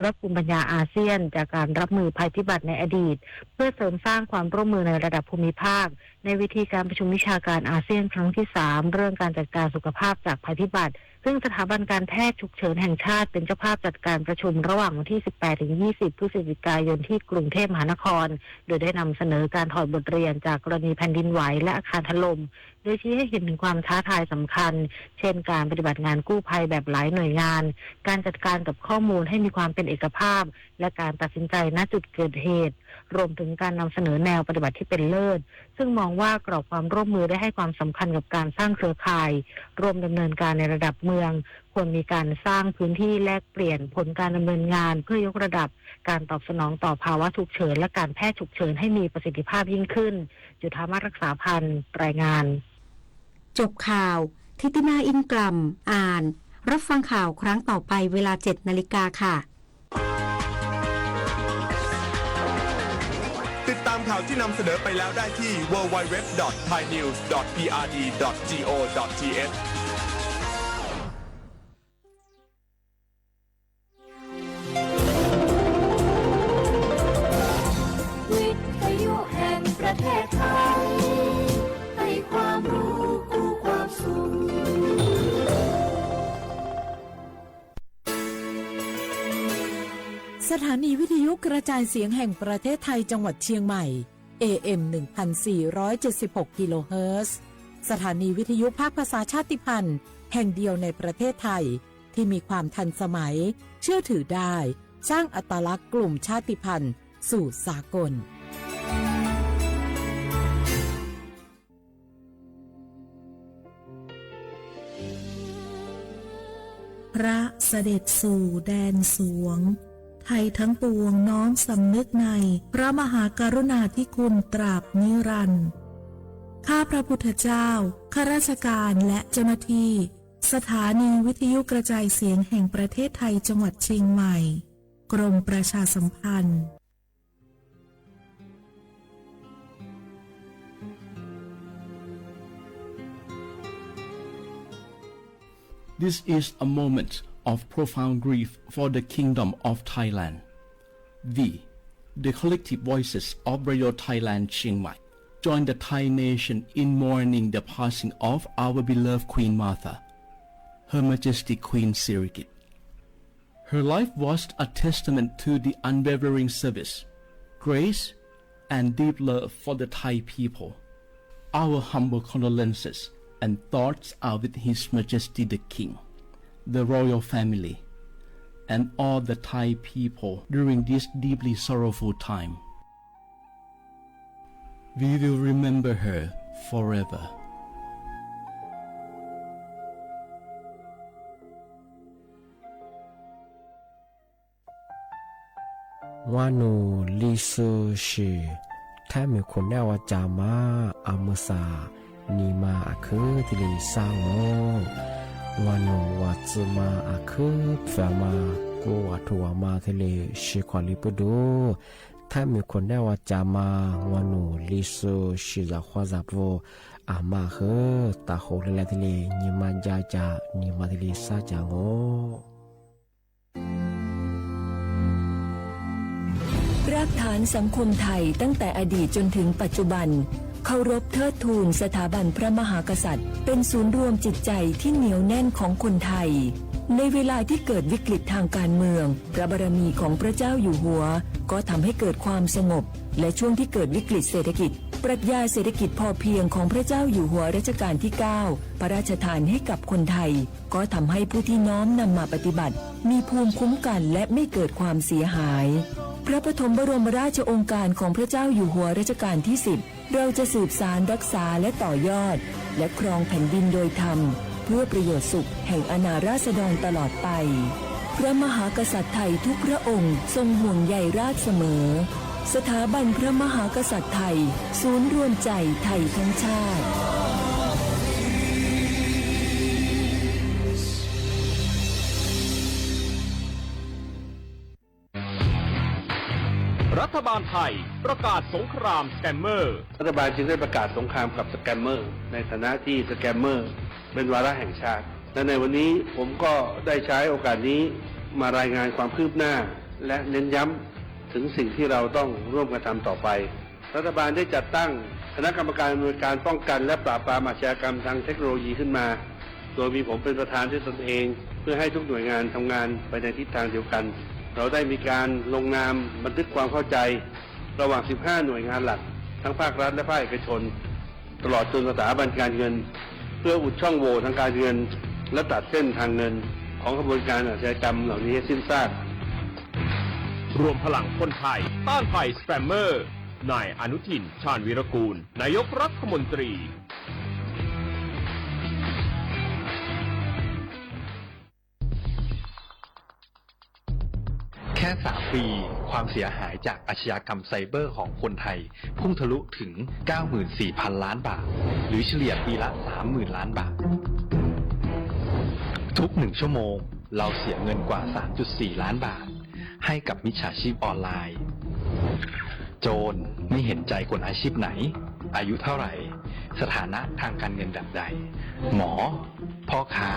และภูมิปัญญาอาเซียนจากการรับมือภัยพิบัติในอดีตเพื่อเสริมสร้างความร่วมมือในระดับภูมิภาคในวิธีการประชุมวิชาการอาเซียนครั้งที่3เรื่องการจัดการสุขภาพจากภัยพิบัติซึ่งสถาบันการแพทย์ฉุกเฉินแห่งชาติเป็นเจ้าภาพจัดการประชุมระหว่างวันที่ 18-20 พฤศจิกายนที่กรุงเทพมหานครโดยได้นำเสนอการถอดบทเรียนจากกรณีแผ่นดินไหวและอาคารถล่มโดยชี้ให้เห็นถึงความท้าทายสำคัญเช่นการปฏิบัติงานกู้ภัยแบบหลายหน่วยงานการจัดการกับข้อมูลให้มีความเป็นเอกภาพและการตัดสินใจณจุดเกิดเหตุรวมถึงการนำเสนอแนวปฏิบัติที่เป็นเลิศซึ่งมองว่ากรอบความร่วมมือได้ให้ความสำคัญกับการสร้างเครือข่ายร่วมดำเนินการในระดับเมืองควรมีการสร้างพื้นที่แลกเปลี่ยนผลการดำเนินงานเพื่อยกระดับการตอบสนองต่อภาวะฉุกเฉินและการแพทย์ฉุกเฉินให้มีประสิทธิภาพยิ่งขึ้นจุฑามาศรักษาพันธ์รายงานจบข่าวทิติมาอินกลัมอ่านรับฟังข่าวครั้งต่อไปเวลา 7 นาฬิกาค่ะติดตามข่าวที่นำเสนอไปแล้วได้ที่ www.thainews.prd.go.thวิทยุแห่งประเทศไทยให้ความรู้คู่ความสุขสถานีวิทยุกระจายเสียงแห่งประเทศไทยจังหวัดเชียงใหม่ AM 1476 กิโลเฮิรตซ์สถานีวิทยุภาคภาษาชาติพันธุ์แห่งเดียวในประเทศไทยที่มีความทันสมัยเชื่อถือได้สร้างอัตลักษณ์กลุ่มชาติพันธุ์สู่สากลพระเสด็จสู่แดนสวงไทยทั้งปวงน้อมสำนึกในพระมหากรุณาธิคุณตราบนิรันดร์ข้าพระพุทธเจ้าข้าราชการและเจ้าหน้าที่สถานีวิทยุกระจายเสียงแห่งประเทศไทยจังหวัดเชียงใหม่กรมประชาสัมพันธ์ This is a moment of profound grief for the Kingdom of Thailand. We, the collective voices of Radio Thailand Chiang Mai, join the Thai nation in mourning the passing of our beloved Queen Martha, Her Majesty Queen Sirikit. Her life was a testament to the unwavering service, grace, and deep love for the Thai people. Our humble condolences and thoughts are with His Majesty the King, the royal family, and all the Thai people during this deeply sorrowful time. We will remember her forever. วานูลิซูชีแท้มีคนแนวจามาอามุสานีมาอาคือทิลิสางโงวานูวัตมาอาคือแฟมากูวัตวมาทิลิชิควาลิปุดูแท้มีคนแนวจามาวานูลิซูชิซาควาซาโวอามาคือตาโคเลลทิลินีมาจาจานีมาทิลิซาจางโงรากฐานสังคมไทยตั้งแต่อดีตจนถึงปัจจุบันเคารพเทิดทูนสถาบันพระมหากษัตริย์เป็นศูนย์รวมจิตใจที่เหนียวแน่นของคนไทยในเวลาที่เกิดวิกฤตทางการเมืองพระบารมีของพระเจ้าอยู่หัวก็ทำให้เกิดความสงบและช่วงที่เกิดวิกฤตเศรษฐกิจปรัชญาเศรษฐกิจพอเพียงของพระเจ้าอยู่หัวรัชกาลที่9พระราชทานให้กับคนไทยก็ทำให้ผู้ที่น้อมนำมาปฏิบัติมีภูมิคุ้มกันและไม่เกิดความเสียหายพระปฐมบรมราชโองการของพระเจ้าอยู่หัวรัชกาลที่10เราจะสืบสานรักษาและต่อยอดและครองแผ่นดินโดยธรรมเพื่อประโยชน์สุขแห่งอาณาราษฎรตลอดไปพระมหากษัตริย์ไทยทุกพระองค์ทรงห่วงใยราชเสมอสถาบันพระมหากษัตริย์ไทยศูนย์รวมใจไทยทั้งชาติ รัฐบาลไทยประกาศสงครามสแกมเมอร์รัฐบาลจึงได้ประกาศสงครามกับสแกมเมอร์ในฐานะที่สแกมเมอร์เป็นวาระแห่งชาติและในวันนี้ผมก็ได้ใช้โอกาสนี้มารายงานความคืบหน้า และเน้นย้ำถึงสิ่งที่เราต้องร่วมกันทำต่อไปรัฐบาลได้จัดตั้งคณะกรรมการอำนวยการป้องกันและปราบปรามอาชญากรรมทางเทคโนโลยีขึ้นมาโดยมีผมเป็นประธานด้วยตนเองเพื่อให้ทุกหน่วยงานทำงานไปในทิศทางเดียวกันเราได้มีการลงนามบันทึกความเข้าใจระหว่าง 15 หน่วยงานหลักทั้งภาครัฐและภาคเอกชนตลอดจนสถาบันการเงินเพื่ออุดช่องโหว่ทางการเงินและตัดเส้นทางเงินของกระบวนการอาชญากรรมเหล่านี้ให้สิ้นซากรวมพลังคนไทยต้านภัยสแปมเมอร์นายอนุทิน ชาญวีรกูลนายกรัฐมนตรีแค่3 ปีความเสียหายจากอาชญากรรมไซเบอร์ของคนไทยพุ่งทะลุถึง 94,000 ล้านบาทหรือเฉลี่ยปีละ 30,000 ล้านบาททุก1 ชั่วโมงเราเสียเงินกว่า 3.4 ล้านบาทให้กับมิจฉาชีพออนไลน์โจรไม่เห็นใจคนอาชีพไหนอายุเท่าไหร่สถานะทางการเงินแบบใดหมอพ่อค้า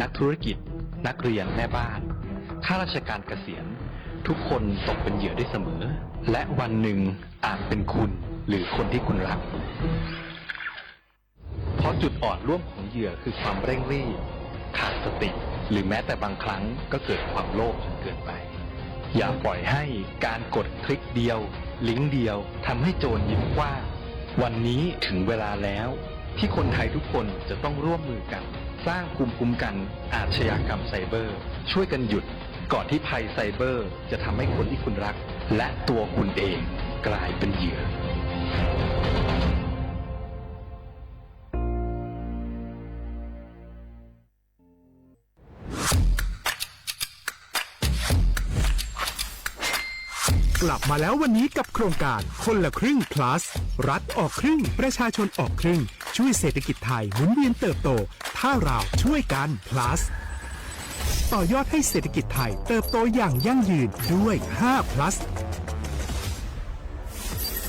นักธุรกิจนักเรียนแม่บ้านข้าราชการเกษียณทุกคนตกเป็นเหยื่อได้เสมอและวันหนึ่งอาจเป็นคุณหรือคนที่คุณรักเพราะจุดอ่อนร่วมของเหยื่อคือความเร่งรีบขาดสติหรือแม้แต่บางครั้งก็เกิดความโลภจนเกินไปอย่าปล่อยให้การกดคลิกเดียวลิงก์เดียวทำให้โจรยิ้มกว้างวันนี้ถึงเวลาแล้วที่คนไทยทุกคนจะต้องร่วมมือกันสร้างภูมิคุ้มกันอาชญากรรมไซเบอร์ช่วยกันหยุดก่อนที่ภัยไซเบอร์จะทำให้คนที่คุณรักและตัวคุณเองกลายเป็นเหยื่อ กลับมาแล้ววันนี้กับโครงการคนละครึ่ง plus รัฐออกครึ่งประชาชนออกครึ่งช่วยเศรษฐกิจไทยหมุนเวียนเติบโตถ้าเราช่วยกัน plus ต่อยอดให้เศรษฐกิจไทยเติบโตอย่างยั่งยืนด้วย5 plus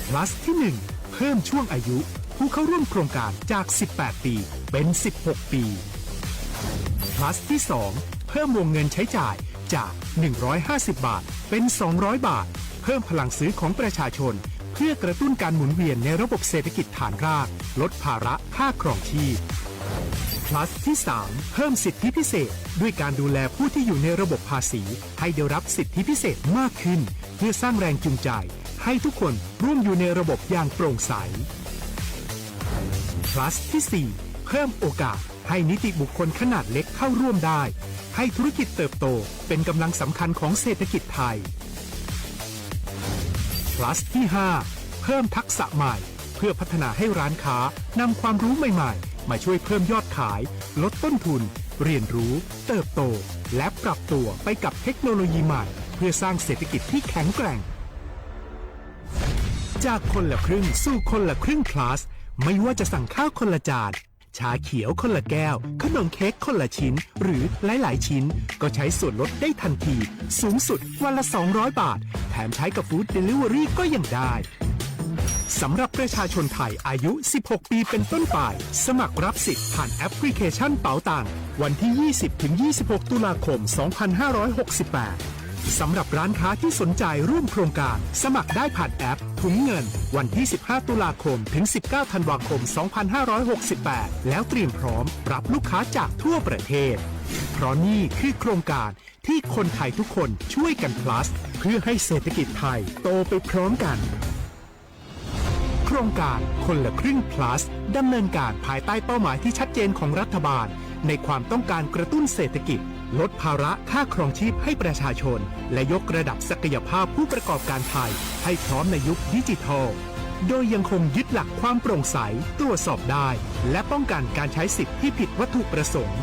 plus ที่ 1 เพิ่มช่วงอายุผู้เข้าร่วมโครงการจาก18 ปีเป็น16 ปี plus ที่ 2 เพิ่มวงเงินใช้จ่ายจาก150 บาทเป็น200 บาทเพิ่มพลังซื้อของประชาชนเพื่อกระตุ้นการหมุนเวียนในระบบเศรษฐกิจฐานรากลดภาระค่าครองชีพ plus ที่ 3 เพิ่มสิทธิพิเศษด้วยการดูแลผู้ที่อยู่ในระบบภาษีให้ได้รับสิทธิพิเศษมากขึ้นเพื่อสร้างแรงจูงใจให้ทุกคนร่วมอยู่ในระบบอย่างโปร่งใส plus ที่ 4 เพิ่มโอกาสให้นิติบุคคลขนาดเล็กเข้าร่วมได้ให้ธุรกิจเติบโตเป็นกำลังสำคัญของเศรษฐกิจไทย plus ที่ 5 เพิ่มทักษะใหม่เพื่อพัฒนาให้ร้านค้านำความรู้ใหม่ๆมาช่วยเพิ่มยอดขายลดต้นทุนเรียนรู้เติบโตและปรับตัวไปกับเทคโนโลยีใหม่เพื่อสร้างเศรษฐกิจที่แข็งแกร่งจากคนละครึ่งสู่คนละครึ่ง plus ไม่ว่าจะสั่งข้าวคนละจานชาเขียวคนละแก้วขนมเค้กคนละชิ้นหรือหลายๆชิ้นก็ใช้ส่วนลดได้ทันทีสูงสุดวันละ200 บาทแถมใช้กับฟู้ดเดลิเวอรี่ก็ยังได้สำหรับประชาชนไทยอายุ 16 ปีเป็นต้นไปสมัครรับสิทธิ์ผ่านแอปพลิเคชันเป๋าตังวันที่ 20-26 ตุลาคม 2568 สำหรับร้านค้าที่สนใจร่วมโครงการสมัครได้ผ่านแอปถุงเงินวันที่ 15 ตุลาคมถึง 19 ธันวาคม 2568 แล้วเตรียมพร้อมรับลูกค้าจากทั่วประเทศเพราะนี่คือโครงการที่คนไทยทุกคนช่วยกัน plus เพื่อให้เศรษฐกิจไทยโตไปพร้อมกันโครงการคนละครึ่ง plus ดำเนินการภายใต้เป้าหมายที่ชัดเจนของรัฐบาลในความต้องการกระตุ้นเศรษฐกิจลดภาระค่าครองชีพให้ประชาชนและยกระดับศักยภาพผู้ประกอบการไทยให้พร้อมในยุคดิจิทัลโดยยังคงยึดหลักความโปร่งใสตรวจสอบได้และป้องกันการใช้สิทธิที่ผิดวัตถุประสงค์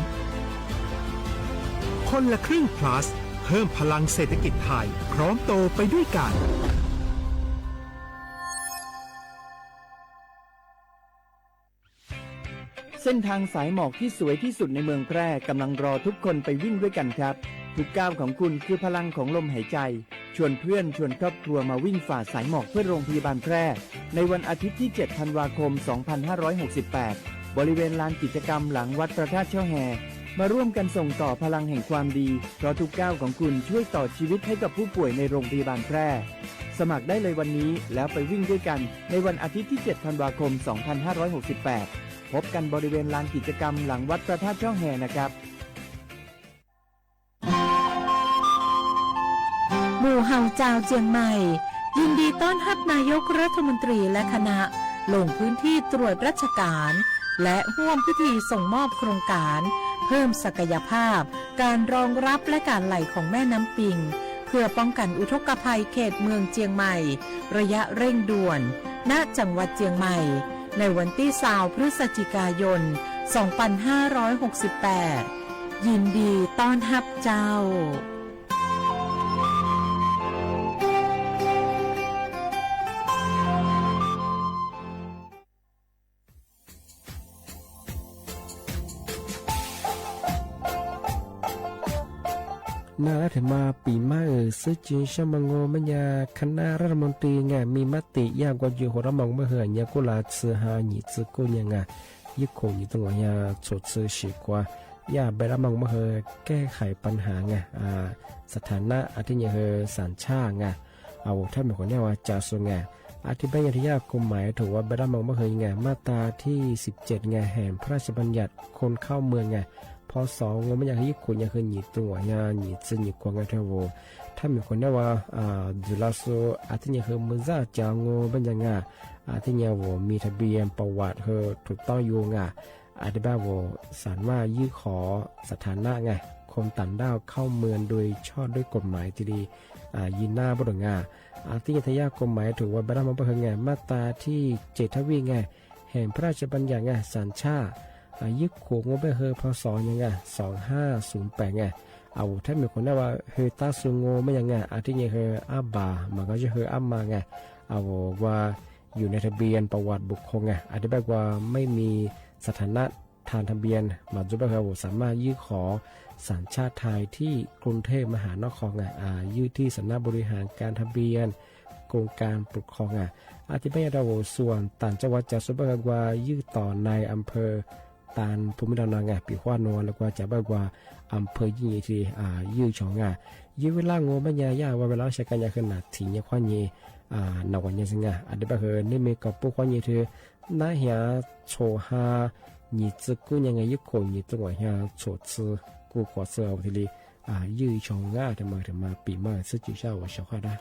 คนละครึ่ง plus เพิ่มพลังเศรษฐกิจไทยพร้อมโตไปด้วยกันเส้นทางสายหมอกที่สวยที่สุดในเมืองแพร่กำลังรอทุกคนไปวิ่งด้วยกันครับทุกก้าวของคุณคือพลังของลมหายใจชวนเพื่อนชวนครอบครัวมาวิ่งฝ่าสายหมอกเพื่อโรงพยาบาลแพร่ในวันอาทิตย์ที่ 7 ธันวาคม 2568 บริเวณลานกิจกรรมหลังวัดพระธาตุช่อแฮ มาร่วมกันส่งต่อพลังแห่งความดีเพราะทุกก้าวของคุณช่วยต่อชีวิตให้กับผู้ป่วยในโรงพยาบาลแพร่สมัครได้เลยวันนี้แล้วไปวิ่งด้วยกันในวันอาทิตย์ที่ 7 ธันวาคม 2568 พบกันบริเวณลานกิจกรรมหลังวัดพระธาตุช่องแฮนะครับหมู่เฮาเจ้าเจียงใหม่ยินดีต้อนรับนายกรัฐมนตรีและคณะลงพื้นที่ตรวจราชการและร่วมพิธีส่งมอบโครงการเพิ่มศักยภาพการรองรับและการไหลของแม่น้ำปิงเพื่อป้องกันอุทกภัยเขตเมืองเจียงใหม่ระยะเร่งด่วนณจังหวัดเจียงใหม่ในวันที่20 พฤศจิกายน 2568 ยินดีต้อนรับเจ้าน่ารักมาปีมาซึ่งจีนชมังโงมันยาคณะรัฐมนตรีไงมีมติยากกว่าอยู่หัวเรามองเมื่อเหือนยากุลาซื้อหาหนีซื้อกุยังไงยิ่งคงอยู่ตรงยาสดซื้อฉีกว่ายาไปรับมองเมื่อเหือแก้ไขปัญหาไงสถานะอาทิตย์เหือสัญชาติไงเอาถ้าเป็นคนเนี่ยว่าจะส่งไงอธิบายที่ยากกฎหมายถือว่าไปรับมองเมื่อเหือไงมาตราที่17ไงแห่งพระราชบัญญัติคนเข้าเมืองไงพอสองงไม่อยากให้คนอยากให้หนีตัวงานหนีจะหนีกว่าไงเท่าว่าถ้ามีคนเนี่ยว่าดูแลโซอาทิตย์เนี่ยคือมือจ้าจางงเป็นยังไงอาทิตย์เนี่ยว่ามีทะเบียนประวัติเธอถูกต้องอยู่ไงอาทิตย์บ้าว่าสารว่ายื่นขอสถานะไงคนต่างด้าวเข้าเมืองโดยชอบด้วยกฎหมายที่ดียินหน้าบุตรงาอาทิตย์ทยากฎหมายถือว่าบรรดามันเป็นไงมาตราที่7 ทวีไงแห่งพระราชบัญญัติไงสัญชาติยึดขวงงไปเฮอพศยังไง2508ไงเอาถ้ามีคนได้ว่าเฮตาซุงโงไม่ยังไงอาทิตย์นี้เฮอาบามันก็จะเฮอามาไงเอาว่าอยู่ในทะเบียนประวัติบุคคลไงอธิบายว่าไม่มีสถานะทางทะเบียนมาจุบเฮสามารถยื่นขอสัญชาติไทยที่กรุงเทพมหานครไงยื่นที่สำนักบริหารการทะเบียนโครงการปกครองไงอธิบายเราส่วนต่างจังหวัดจะสุบเฮว่ายื่นต่อในอำเภอตานภูมิลำเนาไงปีขวานแล้วก็จะบอกว่าอำเภอยี่ที่ยื้อชองยื้อเวลาโง่ไม่ยากว่าเวลาใช้กันยาขนาดถี่เนี่ยขวานยี่นวันยี่สิงอันเดียบเฮนี่มีกับพวกขวานยี่ที่น่าเหี่ยโชฮายี่จะกู้ยังไงยุคคนยี่ตัวเหี่ยโชซื้อกู้ขวดเสือทีนี้ยื้อชองแต่มาปีมาซึ่งจีเช่าว่าชาวขวาได้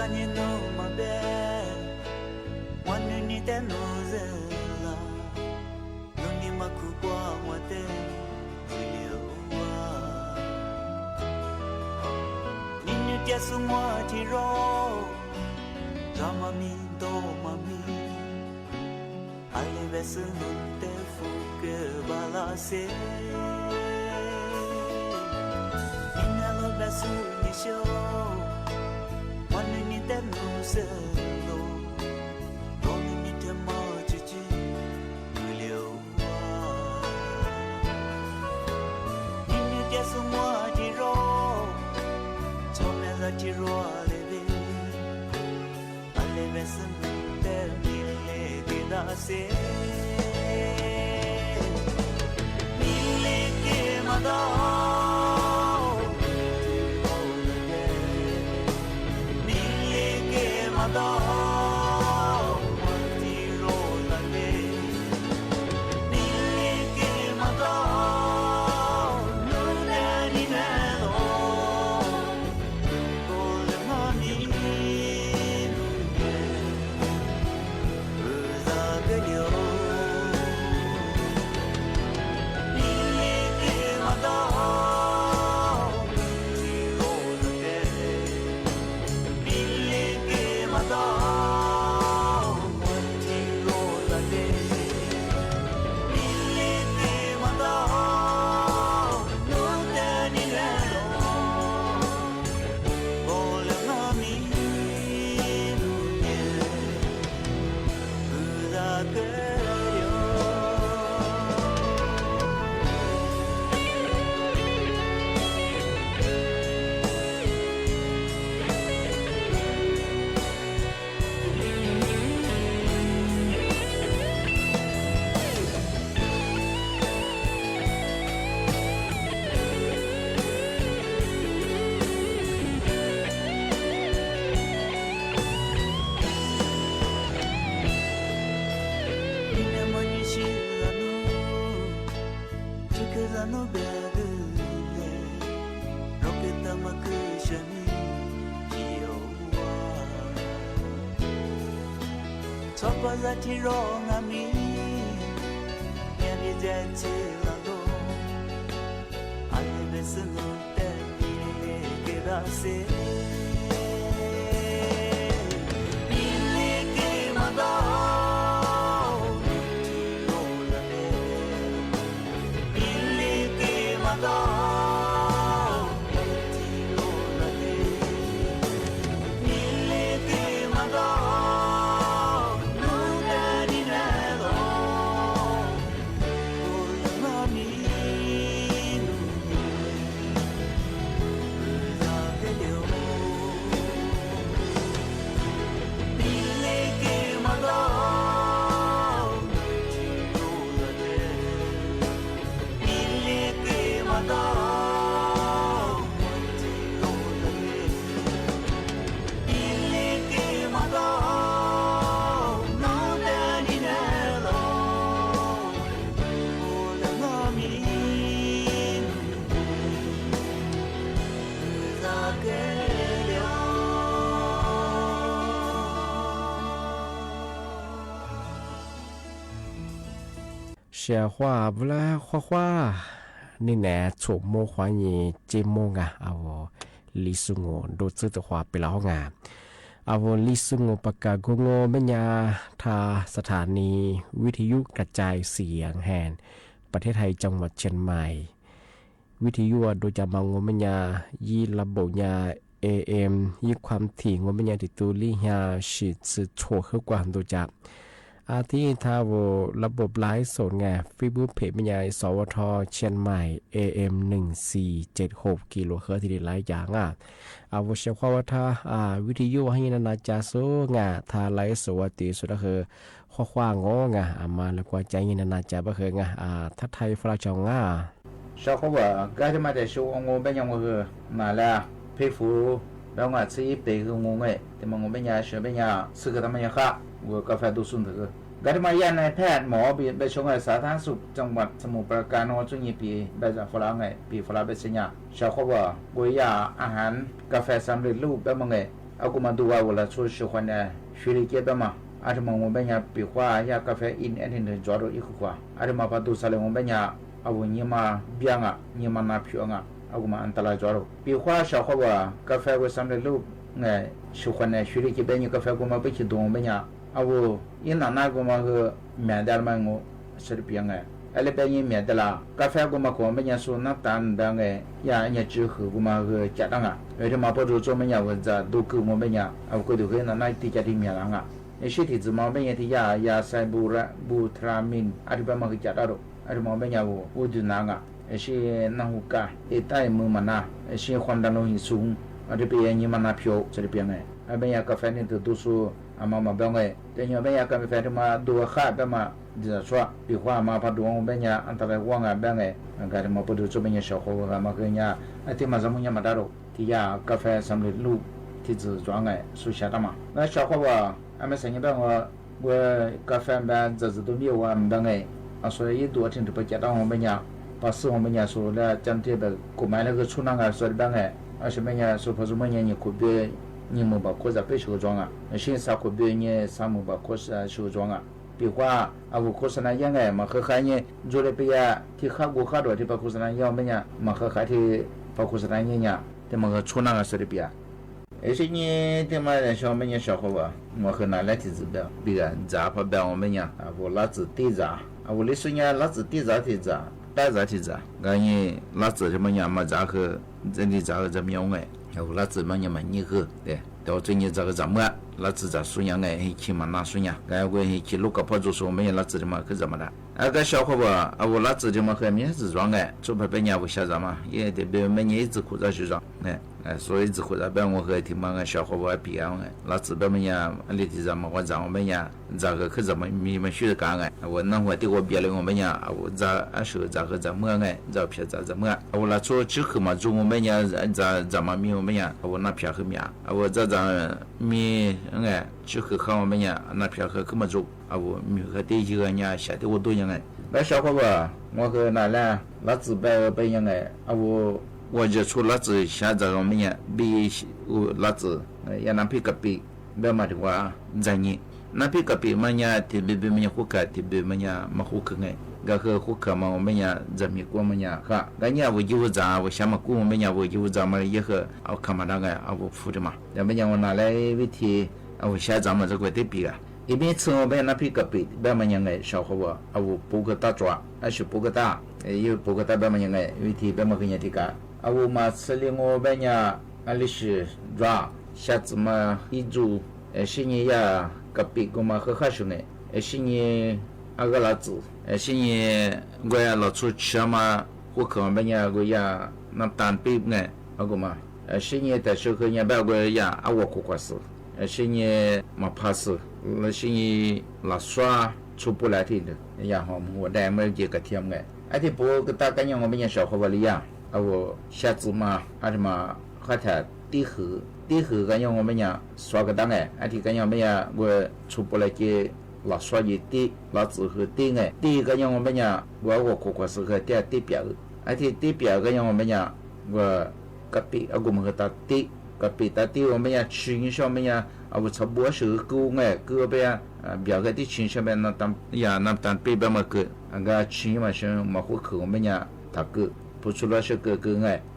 にのまべわぬにてのぜらのにまくわわてずりわににてすまちろざまみどまみあれべすのてふけばらせBasu ni show one ni te no se lo do ni te ma chi chi liu ni ni te su mo di ro cho me la di ro le le ale basu te ni le de da se ni le ke ma da za ti ro nga mi ya bi je chi la lo ale be se no te ni le ke da se ni le ke ma da ti ro la le ni le ke ma da ti ro la le ni le ke ma daเสียว่าเวลาคว้านี่แหละฉกโมขวานีเจโมงะเอาลิสุงโงโดดซื้อตัวขวาไปแล้วงาเอาลิสุงโงปากกาโกโงเมญาทาสถานีวิทยุกระจายเสียงแห่งประเทศไทยจังหวัดเชียงใหม่วิทยุโดยจะมังโงเมญายีระบบยา AM ยีความถี่โงเมญาติตูลี่ยาชิดสืโชคือกว่าโดยจะอาทิทาวระบบไลฟ์สดไงฟีบูเพจบรรยายสวทเชียงใหม่ AM 1476กิโลเฮิรตซ์ที่ได้หลายอย่างเอาเชื่อว่าถ้าวิทยุให้นานาจาโซงาทาไลฟ์สดตีสุดก็คือข้อความงงมาแล้วก็ใจนานาจาบ่คือทัดไทยฟราจงชาวเขาว่าการจะมาแต่ชูงงเป็นยังก็คือมาแล้วเพฟูแล้วก็ซื้อไปคืองงแต่มงเป็นยาเชื่อเป็นยาซื้อกันทำไมค่ะวัวกาแฟดูสุนทรการที่มายันในแพทย์หมอไปชงไอ้สาธารณสุขจังหวัดสมุทรปราการนจุนีปีไปจากฝรั่งไงปีฝรั่งเป็นสัญญาชาวเขาว่าวัวยาอาหารกาแฟสำเร็จรูปแบบมังไง阿古嘛都话我来做喜欢的学历阶段嘛，阿什么我们呀比划呀咖啡因一定的抓住一个话，阿什么把都啥嘞我们呀阿我你嘛变啊，你嘛那票啊，阿古嘛安达来抓住，比划小伙吧，咖啡我上的路哎喜欢的学历阶段你咖啡古嘛不去动我们呀，阿我一那古嘛个面的嘛我是变哎。ale penye medala kafe goma ko menya so na tan dange ya nya chi hu goma ge cha danga e de ma po zo menya wa za do ku mo menya a ko do ge na na ti cha ti mya nga e shi ti zma menya ti ya sai bu ra bu tra min a di ba ma ge cha da ro a di mo menya wo u du na nga e shi na hu ka e tai mu ma na e shi khwan da no hi su a di pe ni ma na phyo se di pe ngai a menya kafe ni do su ama ma ba ngai de nya menya ka me fa ma do kha ba ma dia soa bi hua ma pa duang benya antara wang a bangai ga ma podo zo benya shao ho ga ma ge nya ati ma zamu nya ma da ro ti ya ka fa sam le lu ti zi zhuang ai su xia da ma na shao ho ba a me san ni ba wo ka fa ba za zi do mi wa bangai a so yi do tin de ba jia da ho benya pa si ho benya so la jam tie ba ko mai le ge chu na ga so de bangai a shi benya so po zo ma nya ni ko be你们把扩展被修装啊，现在可别你啥么把扩展修装啊，比话啊我扩展那样哎嘛和海呢做的比呀，提哈过哈多的把扩展那样么呀，嘛和海的把扩展那样呀，他们和出那个是的比呀，而且呢他们小么呀小伙吧，我和那来提子的，比个咋不别我们呀，啊我老子对咋，啊我那时呢老子对咋对咋。白咋提咋，俺也老子什么样嘛咋个，真的咋个怎么样哎？我老子么样嘛你个，对，到最近咋个怎么样？老子咋说样哎？去嘛那说样，俺我去路个跑就说我们老子的嘛可怎么的？啊个小伙吧，啊我老子的嘛和面子装哎，做不别人我瞎子嘛，也得别每年一直裤子去装，所以一直裤子别我和听嘛个小伙吧比啊哎，老子别么样，里头咱们我让我们样。咋个可怎么你们学的干哎？我那会对我别了我们呀，我咋说咋个怎么哎？咋偏咋怎么？我那做之后嘛，做我们呀咋么米我们呀？我那偏和米啊，我咋米哎，之后和我们呀那偏和怎么做？我米和第一个呀下的我多样哎。那小伙吧，我和那嘞老子白样哎，我就出老子下在我们呀，比我老子也那皮个比，别嘛的话在你。那比个比么呀？提比么呀？胡卡提比么呀？么胡克哎？个和胡克嘛？我们呀，怎么过么呀？哈，个呀我有咋？我想么过我们呀？我有咋么也和我看嘛那个我付的嘛？要不然我拿来问题我下咱们这个得比啊。一边吃我们那比个比，别么样哎？小伙吧，我不个大抓，还是不个大，有不个大别么样哎？问题别么个样的个？我嘛吃的我们呀，里是抓，下次嘛一煮，是你呀。kapi goma kha shune e shinye agala zu e shinye goya lo chu chama ko ka banya goya na tan pi ne agoma e shinye ta shu ko nya ba goya awo ko kwasu e shinye ma pasu le shinye la swa chu pu la ti de ya ho mo da me je ka tiam ne a ti bo ka ta ka nya ngo banya sha ho ba li ya awo sha zu ma a ti ma kha ta ti hu第二个样我们呀刷个档哎，第个样我们呀我出不来给老刷一滴老子和滴哎，第一个样我们呀我可是和第表，第表个样我们呀我隔壁我们和他滴隔壁他滴我们呀群上面呀我差不多是够哎够呗呀表个的群上面那当呀那当背边嘛个个群嘛是嘛户口我们呀他个不出来是个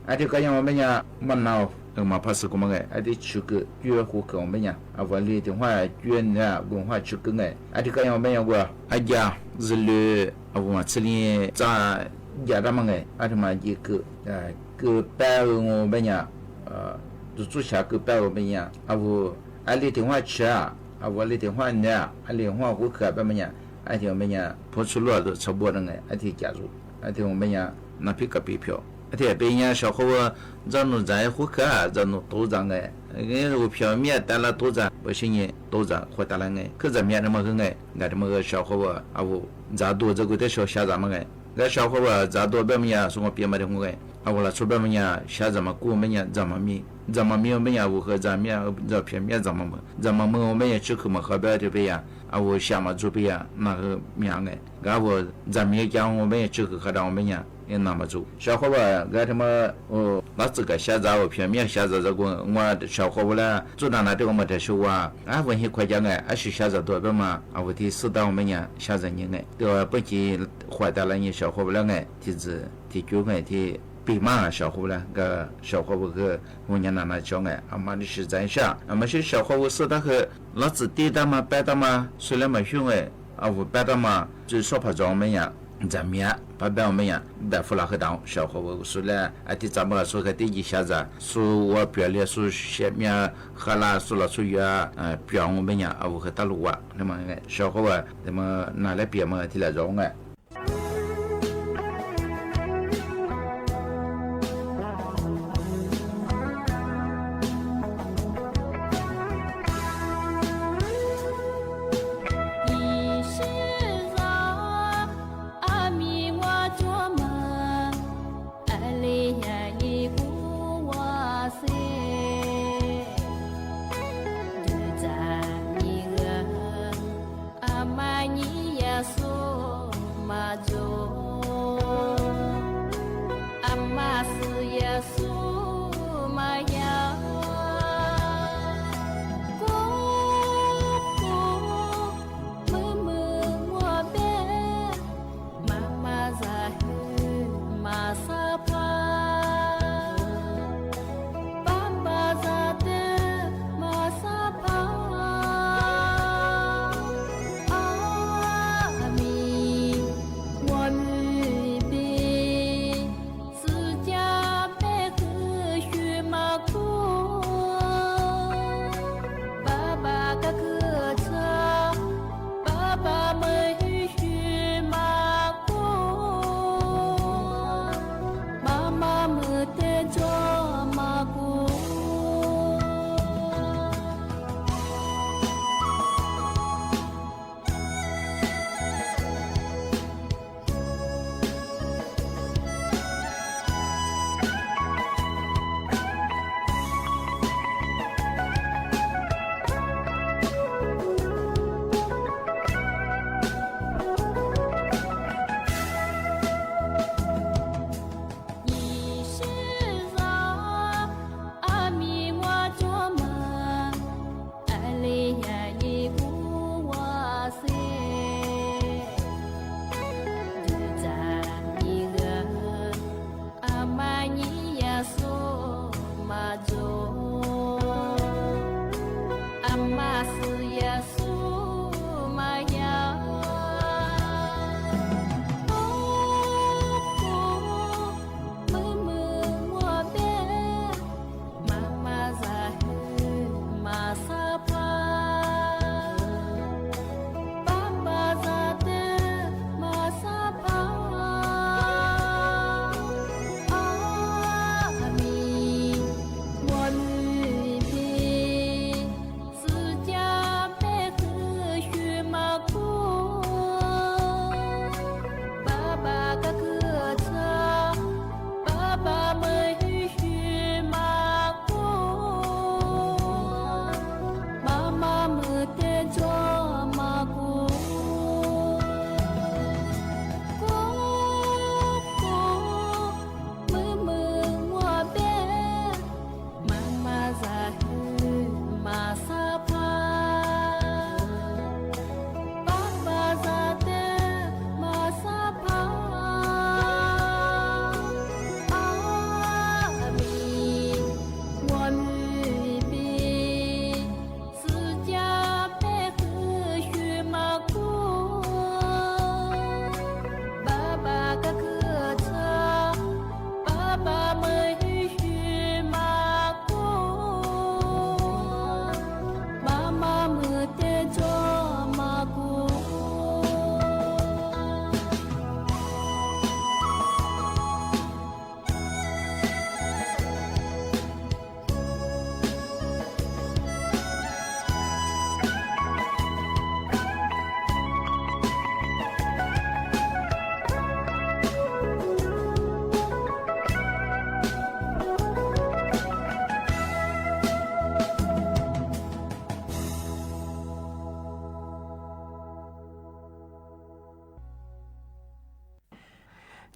哎，第个样我们呀蛮闹。嘛怕是个么个，还得去个约户口么样？我里的话约呢文化去个哎，还得个样么样个？家是了，我这里在家的么个，还得嘛一个个白我么样就做下个白我么样？我里的话吃我里的话呢，里话户口么样？还得么样？跑出来都差不多的还得加入，还得我么样？那批个票。这边呀，小伙子，咱弄在户口，咱弄多张哎，我票面带了多张，不行呢，多张或带了哎，可是面那么个哎，那这么个小伙子，我咱多这个得小下咱们哎，那小伙子咱多别么呀，说我别么的我哎，我来出别么呀，下咱们过么呀，咱们米我们呀，我和咱面这片面咱们我们也吃口嘛，河边这边呀，我下嘛这边呀，那个面哎，我咱们讲我们也吃口喝到我们呀。也那么做。小伙伴，俺他妈那这个现在我片面现在这个我小伙伴呢，做到那这个没得说啊，俺问些国家哎，俺是现在多边嘛，啊我的适当我们呢现在人哎，对吧？本期获得了你小伙伴了哎，提子提酒哎提。北马小伙伴个小伙伴个我年那叫哎，阿妈的是真下，阿妈是小伙伴是他和老子对的嘛，白的嘛，虽然没凶哎，啊我白的嘛，就说怕着没呀，咱面把白我们呀，白付了很多小伙伴说了，啊的咱们说个第一下子，说我表里说下面喝了说了说呀，表我们呀，啊我和大陆啊，那么小伙伴那么拿来别嘛提来着哎。阿玛尼亚索。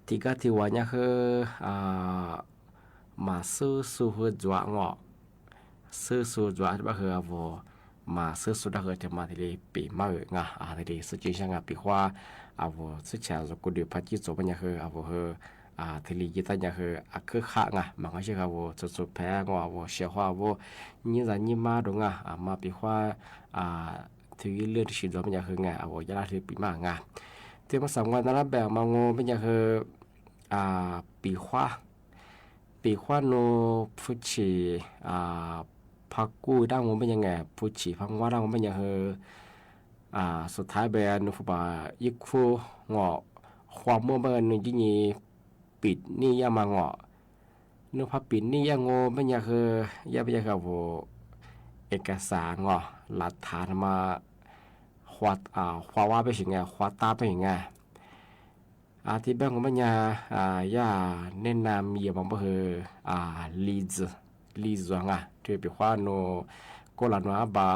ที่ก็ที่ว่าเนี่ยคือมาซื้อสูหัวจัวงอซื้อสูจัวที่ว่าคือว่ามาซื้อสุดาคือจะมาที่ปีมาเงาที่สุดจริงๆปีว่าว่าสุดเช้าจะกูดูพัดจิตโซบันเนี่ยคือว่าที่ลีกิตันเนี่ยคือข้างมันก็ใช่ว่าสุดๆแพ้งว่าเสียว่านี่จะนี่มาตรงมาปีว่าที่เรื่องที่สุดมันเนี่ยคือไงว่ายาที่ปีมางที่มาสามวันนั้นแบบมาโง่เป็นเนี่ยคือปีว่าโนฟุชิพักกู้ด้านงเป็นยังไงผู้ฉีพังว่าด้านงเป็นยังไงสุดท้ายแบบนุฟบายิกฟูงอความมั่วเบอร์นึงที่นี่ปิดนี่ยามางอนุพับปิดนี่ยังโง่เป็นยังไงยาเป็นยังไงโวเอกสารงอหลักฐานมาว่าไปถึงไงว่าตาไปถึงไงที่แบงของมันย่าแนะนำเยี่ยมบางเบอร์ลีซ์งที่เป็นว่าโนก็หลังว่าบา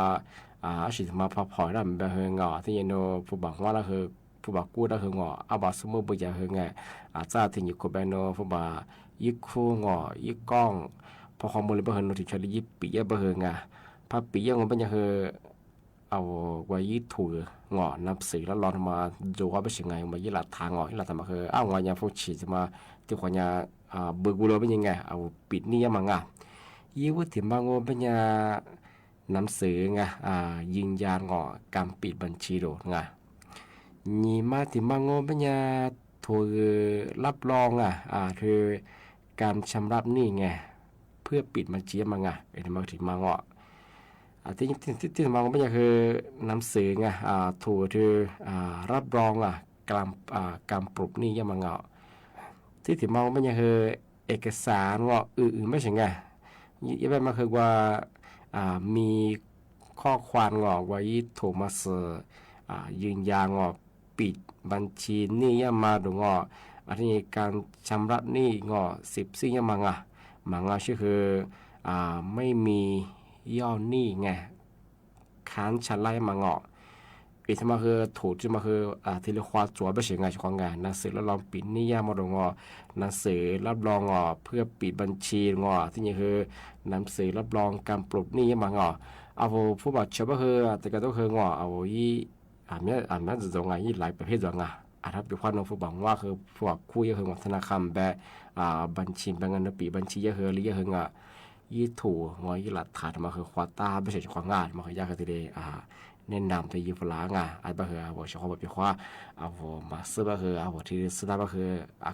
สิมาพอพอแล้วมันเป็นงอที่โนผู้บังว่าแล้วคือผู้บังกู้แล้วคืองอบาสมุบจะคือไงจ้าที่อยู่กับโนผู้บังยิกคู่งอยิกก้องพอข้อมูลเป็นโนที่ชลิยิปีเยอะเป็นไงพอปีเยอะมันเป็นยังคือเอาไว้ยี่ถูงอนับสีแล้วรอมาดูว่าเป็นยังไงมายี่หลักทางงอยี่หลักทางมาคืองอยังฟูชีจะมาที่คนยาเบิกบุรุษเป็นยังไงเอาปิดนี่ยังมังยี่วุฒิบางโง่เป็นยาน้ำสือไงยิงยานงอการปิดบัญชีโดไงยี่มาถึงบางโง่เป็นยาถูกรับรองคือการชำระหนี้ไงเพื่อปิดบัญชีมังไอ้ที่มาถึงบางโง่ที่มองเป็นอย่างคือน้ำสื่อไงถูกคือรับรองการปลุกนี่ยังมาเงาที่มองเป็นอย่างคือเอกสารว่าอื่นไม่ใช่ไงยี่แบบมาคือว่ามีข้อความงอกไว้ถูกมายืนยันงอปิดบัญชีนี่ยังมาดูงอที่การชำระนี่งอ10ซึ่งยังมาชื่อคือไม่มีย่อนี่ไงค้านชั้นไล่มาเงาะอีกที่มาคือถูกที่มาคือที่เรียกว่าจั่วไม่ใช่ไงของงานหนังสือรับรองปิดนี่ย่ามาดงอหนังสือรับรองเพื่อปิดบัญชีงอที่นี่คือหนังสือรับรองการปลุกนี่ย่ามาเงาะเอาผู้บาดเจ็บก็คือแต่ก็ต้องคืองอเอายี่ไม่จะตรงไงยี่หลายประเภทตรงไงถ้าเป็นความน้องผู้บังว่าคือพวกคู่ยังคือธนาคารแบบบัญชีเป็นเงินปีบัญชียังคือหรือยังคืองยี่ถูงอยี่หลักฐานมาคือควาต้าไม่ใช่ความงานมาคือยากคือที่เน้นนำที่ยี่ฝรั่งอันก็คือว่าชอบแบบว่ามาซื้อก็คือที่ซื้อได้ก็คือ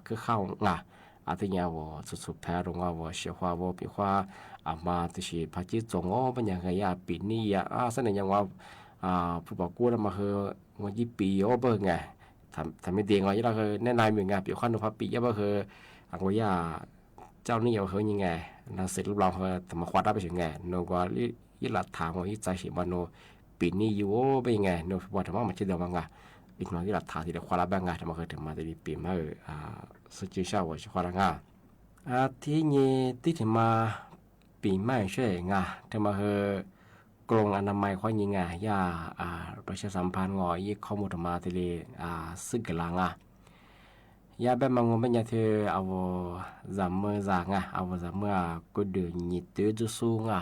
คือเข้างาที่เนี่ยว่าสุดๆแพ้ลงว่าเชื่อว่าเป็นว่ามาที่พัชจิตจงเป็นอย่างไรปีนี้เสนออย่างว่าผู้บอกกู้มาคือว่ายี่ปีเบอร์ไงทำไม่ดีงยี่เราคือแนะนำเหมือนกันเป็นข้อนุพับปีก็คือว่าเจ้านี่เอาเขายังไงนักศึกษาเราเขาทำมาคว้าได้ไปถึงไงโนก็ยี่หลักฐานของยี่ใจเห็นว่าโนปีนี้อยู่เป็นยังไงโนว่าทำไมมันจะเดิมบ้างอีกหน่อยยี่หลักฐานที่เราคว้าได้บ้างทำมาเคยถึงมาได้ปีมาสุดที่ชาวว่าจะคว้าได้ที่นี่ที่ถึงมาปีใหม่ใช่ไงทำมาคือกรงอนามัยเขายังไงย่าประชาสัมพันธ์ยี่ข้อมูลมาที่ซึ่งกำลังยาแบบมังงเป็นยาเธอเอาจำเมื่อจางเอาจำเมื่อก็เดือดหยิบตื้อจุสูงว่า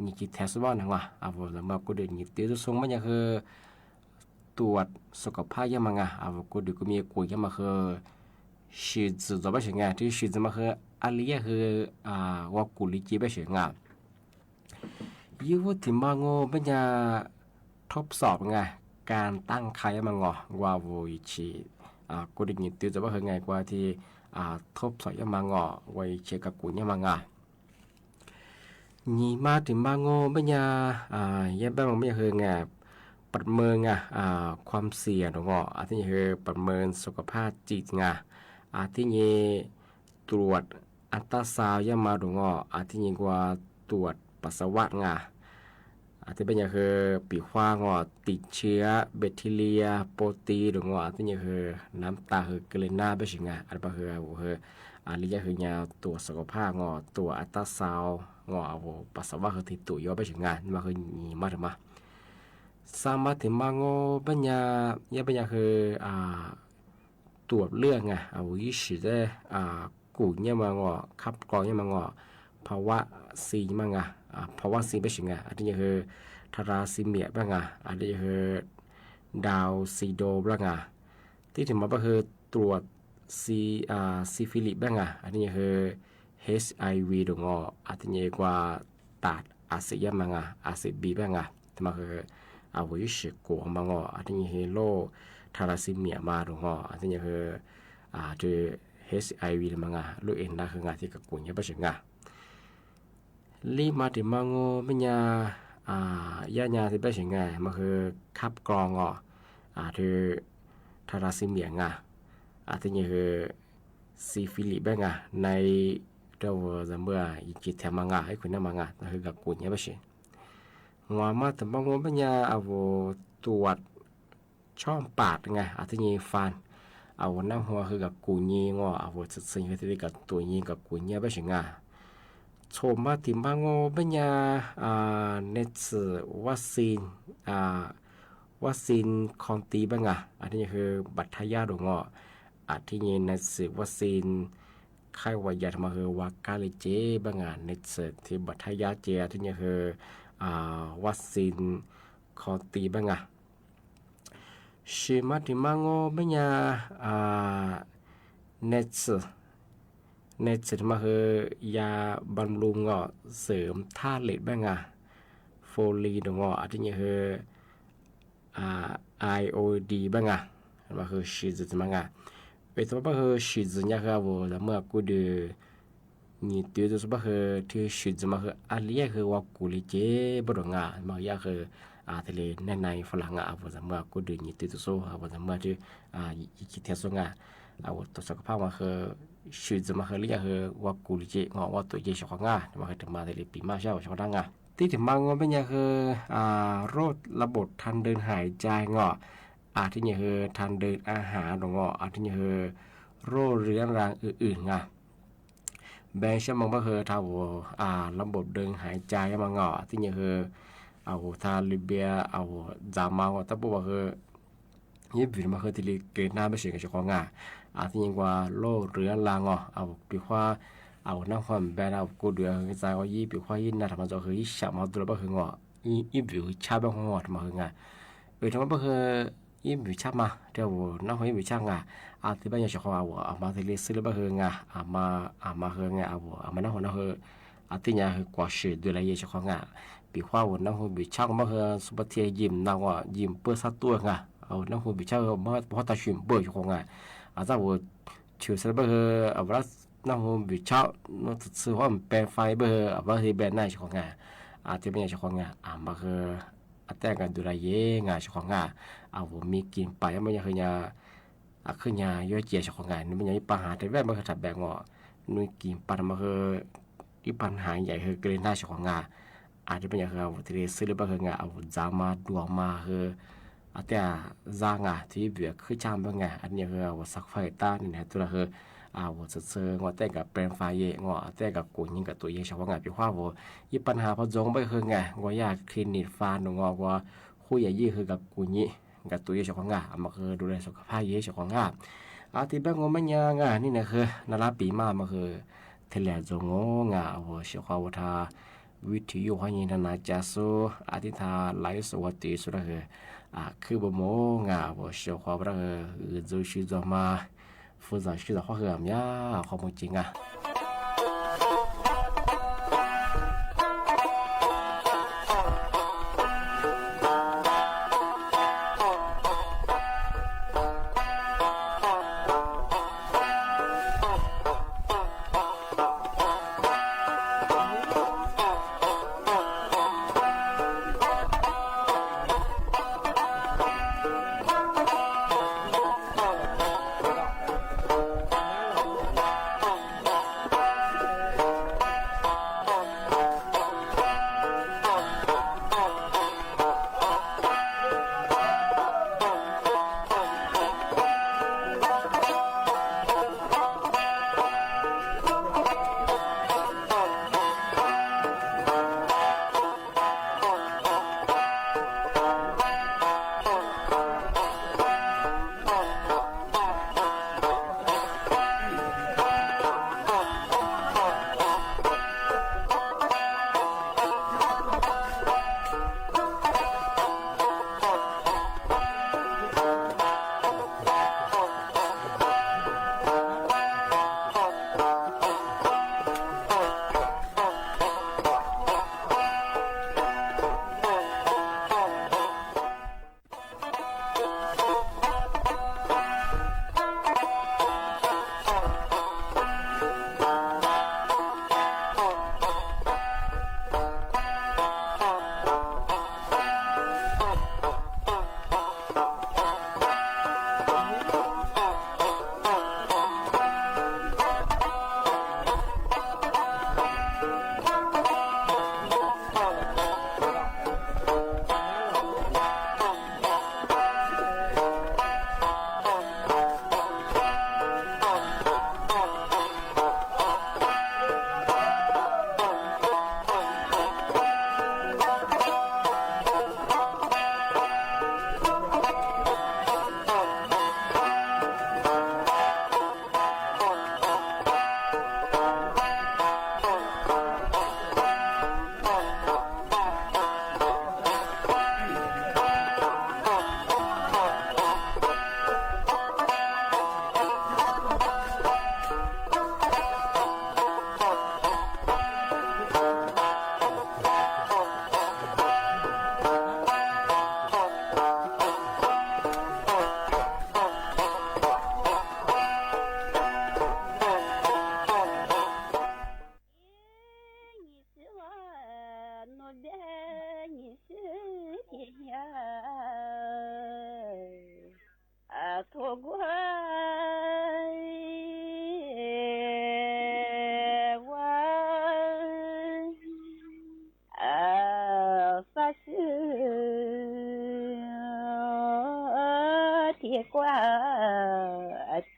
หยิบกิเทสบ้านเอาจำเมื่อก็เดือดหยิบตื้อจุสูงมันยาคือตรวจสุขภาพยังมังเอาก็เดือดก็มีกุยยังมาคือฉีดจะไม่ใช่ไงที่ฉีดจะมาคืออะไรคือว่ากุลิจีไม่ใช่ไงยี่ห้อที่มังงเป็นยาทดสอบไงการตั้งใครมังงว่าโวยฉีดกูได้ยินตื่นจะว่าไงกว่าที่ทบสอยมังไว้เช็คกับกูเนี่ยมังนี่มาถึงมังไม่ยายังแบบมันไม่เคยไงประเมินความเสี่ยงของที่เคยประเมินสุขภาพจิตที่นี่ตรวจอัลตราซาวด์ยังมาดูที่นี่กว่าตรวจปัสสาวะที่เป็นอย่างคือปีขว้างติดเชื้อแบคทีเรียโปรตีนหรือที่อย่างคือน้ำตาคือกลืนหน้าไปสิอันก็คือลิยาคือยาตัวสุขภาพตัวอัลตราซาวด์ปัสสาวะคือติดตัวย่อไปสิมาคือมีมาถึงมาสามารถถึงมาเป็นยาเป็นยาคือ ตรวจเรื่องอ่ะเอาวิสิได้กูเนี่ยมางอคับกรองเนี่ยมางอภาวะซีมังอ่ะภาวะซีไม่ใช่ไงอันนี้คือทาราซีเมียบ้างอ่ะอันนี้คือดาวซีโดบ้างอ่ะที่ถึงมาก็คือตรวจซิฟิลิสบ้างอ่ะอันนี้คือ HIV ดงออันนี้กว่าตัดอาเซียมังอ่ะอาเซียบีบ้างอ่ะที่มาคือเอาไว้ศึกกัวมังอ่ะอันนี้คือโรคทาราซีเมียมาดงออันนี้คือจะ HIV มังอ่ะลูกเอ็นได้คืองานที่กับกุญเนี่ยไม่ใช่งาลีมาถึงมังโง่ไม่ยายาที่ไม่ใช่ไงมันคือคับกรองคือทาราซีเมียงที่นี่คือซิฟิลิสบ้างในเราจะเมื่ออีกทีมังให้คุณน้ำมังนั่นคือกับกุญเนี่ยไม่ใช่งอมาถึงมังโง่ไม่ยาเอาตรวจช่องปากไงที่นี่ฟันเอาน้ำหัวคือกับกุญเนี่ยงอเอาสิ่งที่กับตัวนี้กับกุญเนี่ยไม่ใช่ชมมาถึงบางโง่เป็นยาเนสวัคซีนของตีบ้างอันนี้คือบัตรทายาทของอันที่นี้เนสวัคซีนไข้หวัดใหญ่มาคือวากาลิเจบ้างเนสที่บัตรทายาทเจอันที่นี้คือวัคซีนของตีบ้างชิมาถึงบางโง่เป็นยาเนสมาคือยาบำรุงเสริมธาตุเหล็กบ้างโฟลีดงอันนี้คือIOD บ้างมาคือชีสบ้างเป็นตัวบ้าคือชีสเนี่ยคือว่าเมื่อกูดูนี่ตัวตัวบ้าคือที่ชีสมาคืออะไรคือว่ากูลิเจบดงมาอยากคือทะเลในฝรั่งว่าเมื่อกูดูนี่ตัวโซ่ว่าเมื่อที่คิดเท่าส่งตัวสุขภาพมาคือชีวิตมาคือเรียกคือว่ากูลิเจงอว่าตัวเยชของมาคือถึงมาเลยปีมาเช้าชของดังที่ถึงบางเป็นยังคือโรคระบบทางเดินหายใจที่นี่คือทางเดินอาหารที่นี่คือโรคเรื้อรังอื่นแบงช่วงบางคือทาวระบบเดินหายใจมาที่นี่คือทาลิเบียจามาแต่พวกคือยี่ปีมาคือที่เกิดหน้าไม่ใช่กับชของที่นี่ว่าโรคเรื้อรังปีว่าน้ำความแบนกูเดือดใจว่ายี่ปีว่ายี่น่าทำมาจะคือยี่ฉามาตัวบ้าคืยี่ปีชาบ้าของทำมาคือทำมาบ้าคือยี่ปีชามาเดี๋ยวน้ำความยี่ปีชาที่บ้านยังชของมาที่เลี้ยซื้อบ้าคือมาคือมาน้ำความน้ำคือที่นี่คือกว่าเฉดดูแลยี่ชของปีว่าน้ำความปีชาบ้าคือสุภาพที่ยิ้มน้ำว่ายิ้มเปิดสัตว์ตัวน้ำความปีชาบ้าเพราะตาชิมเปิดชของจะว่าชื่อซื้อบ้าคือว่าน้ำหูบิชอบน้องซื้อว่ามันเป็นไฟเบอร์ว่าที่เป็นหน้าของที่เป็นของมาคือแต่กันดูแลเย่ของมีกินไปไม่ยังคือยาย่อยเจียของนี่มันยังปัญหาแต่แวบมันคือถัดแบงนุ่ยกินปันมาคือที่ปัญหาใหญ่คือเกลียดหน้าของที่เป็นยังคือที่ซื้อบ้าคือจามาดวงมาคือแต่จางที่เบียคือจามบ้างอันนี้คือสักไฟต้านนี่ตัวคือว่าเสือแต่กับเป็นไฟเย่แต่กับกูยิงกับตัวเย่ชาวพี่ว่าว่ายี่ปัญหาพอจงไปคือว่าอยากคลินิกฟานว่าคุยยี่คือกับกูยิกับตัวเย่ชาวมาคือดูแลสุขภาพเย่ชาวที่บ้านไม่ยางนี่นะคือนาราปีมาคือเทเลจงว่าชาวว่าทาวิทยุหันยินนาจาสุที่ทาไลฟ์สวัสดีสุดคือบ่โมว่าชาวว่าจูชิจมา负责是的话很呀，好不精啊。เ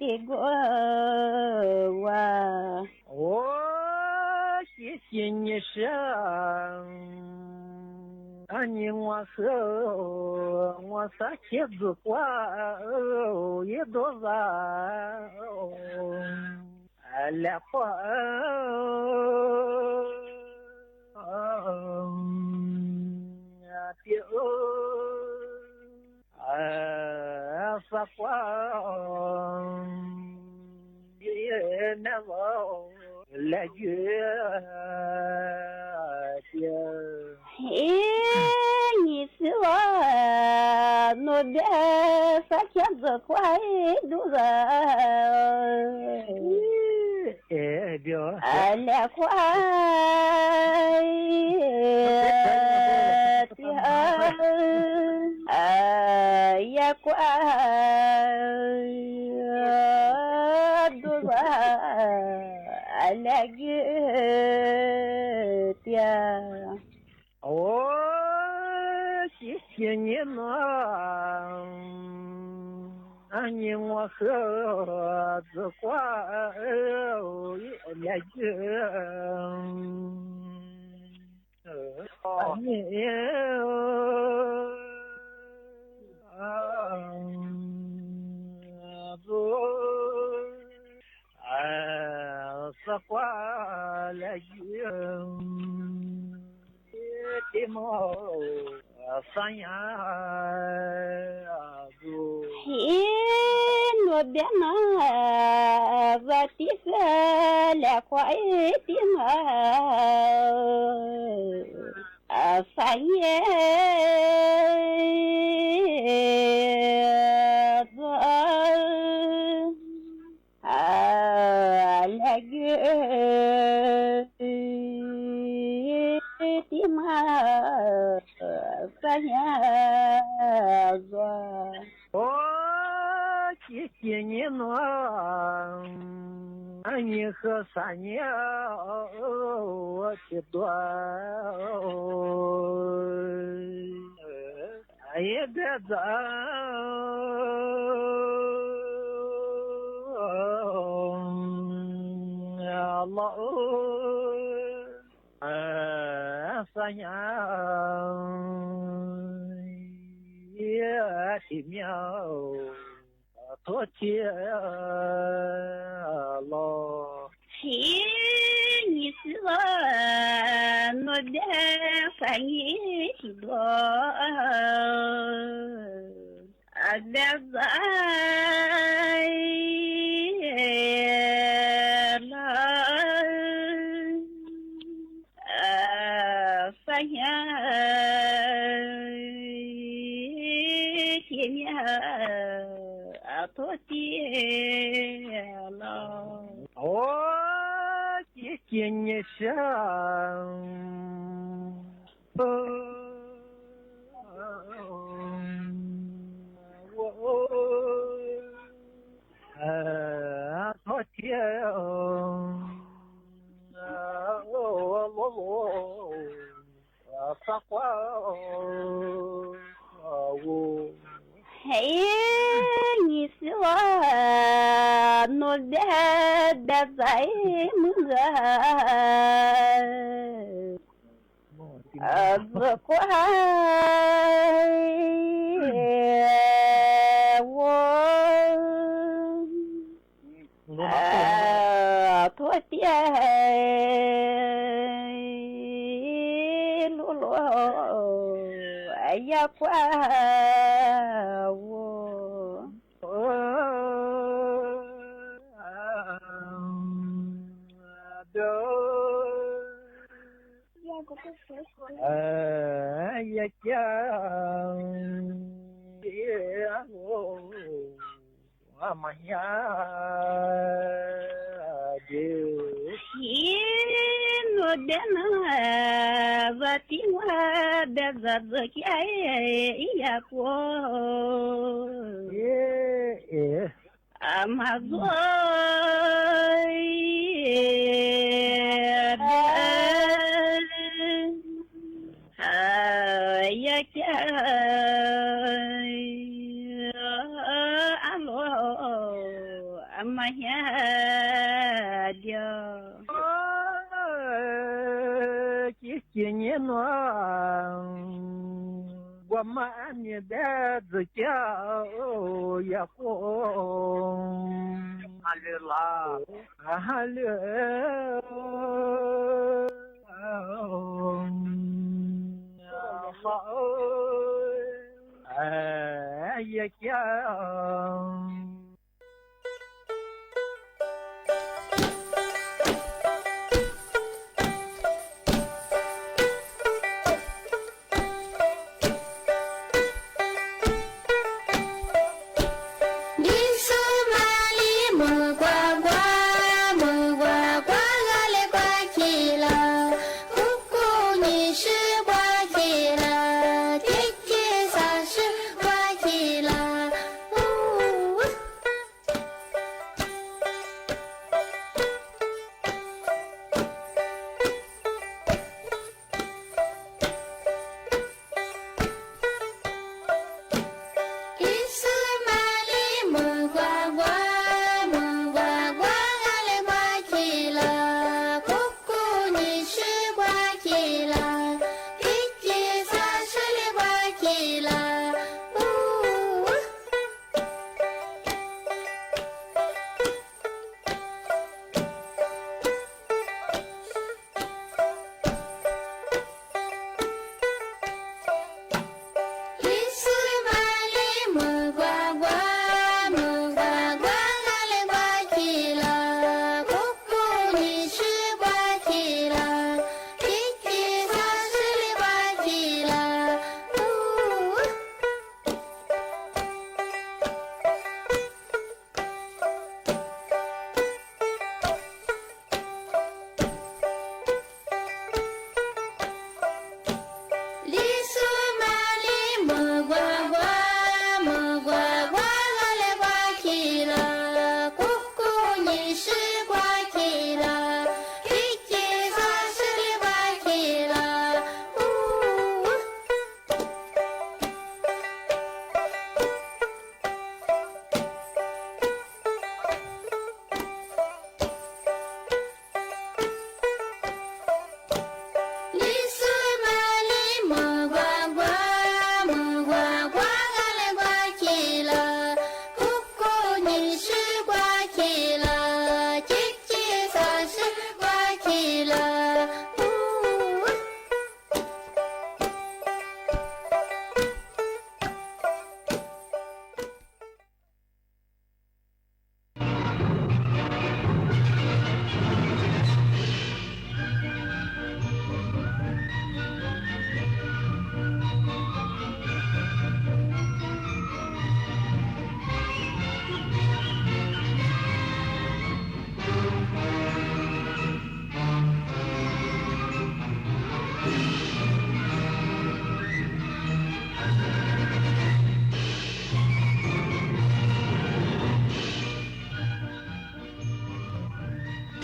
给过我。我谢谢你生，你我是我啥妻子过一多少来过。撒谎也难忘来句你是我那边啥天子快都是来快也快都是来个的。谢谢你呢，你我和子花来个。你是花来的猫山羊那边呢我的个来快的嘛山羊来个的嘛山羊谢谢你呢，你和三年我的多，也别走。老三年也的苗多钱了？你是我那边翻译的多，别在那翻译的面。多谢了，谢谢你生，多谢撒谎你是我那边的在么子乖我多点露露也乖我。也讲我们呀就我的那我的我的日子也过马做也讲阿罗 mà nhớ điều chỉ chỉ nhớ nó qua mà nhớ đã rồi cháu ya con Alila ya cháu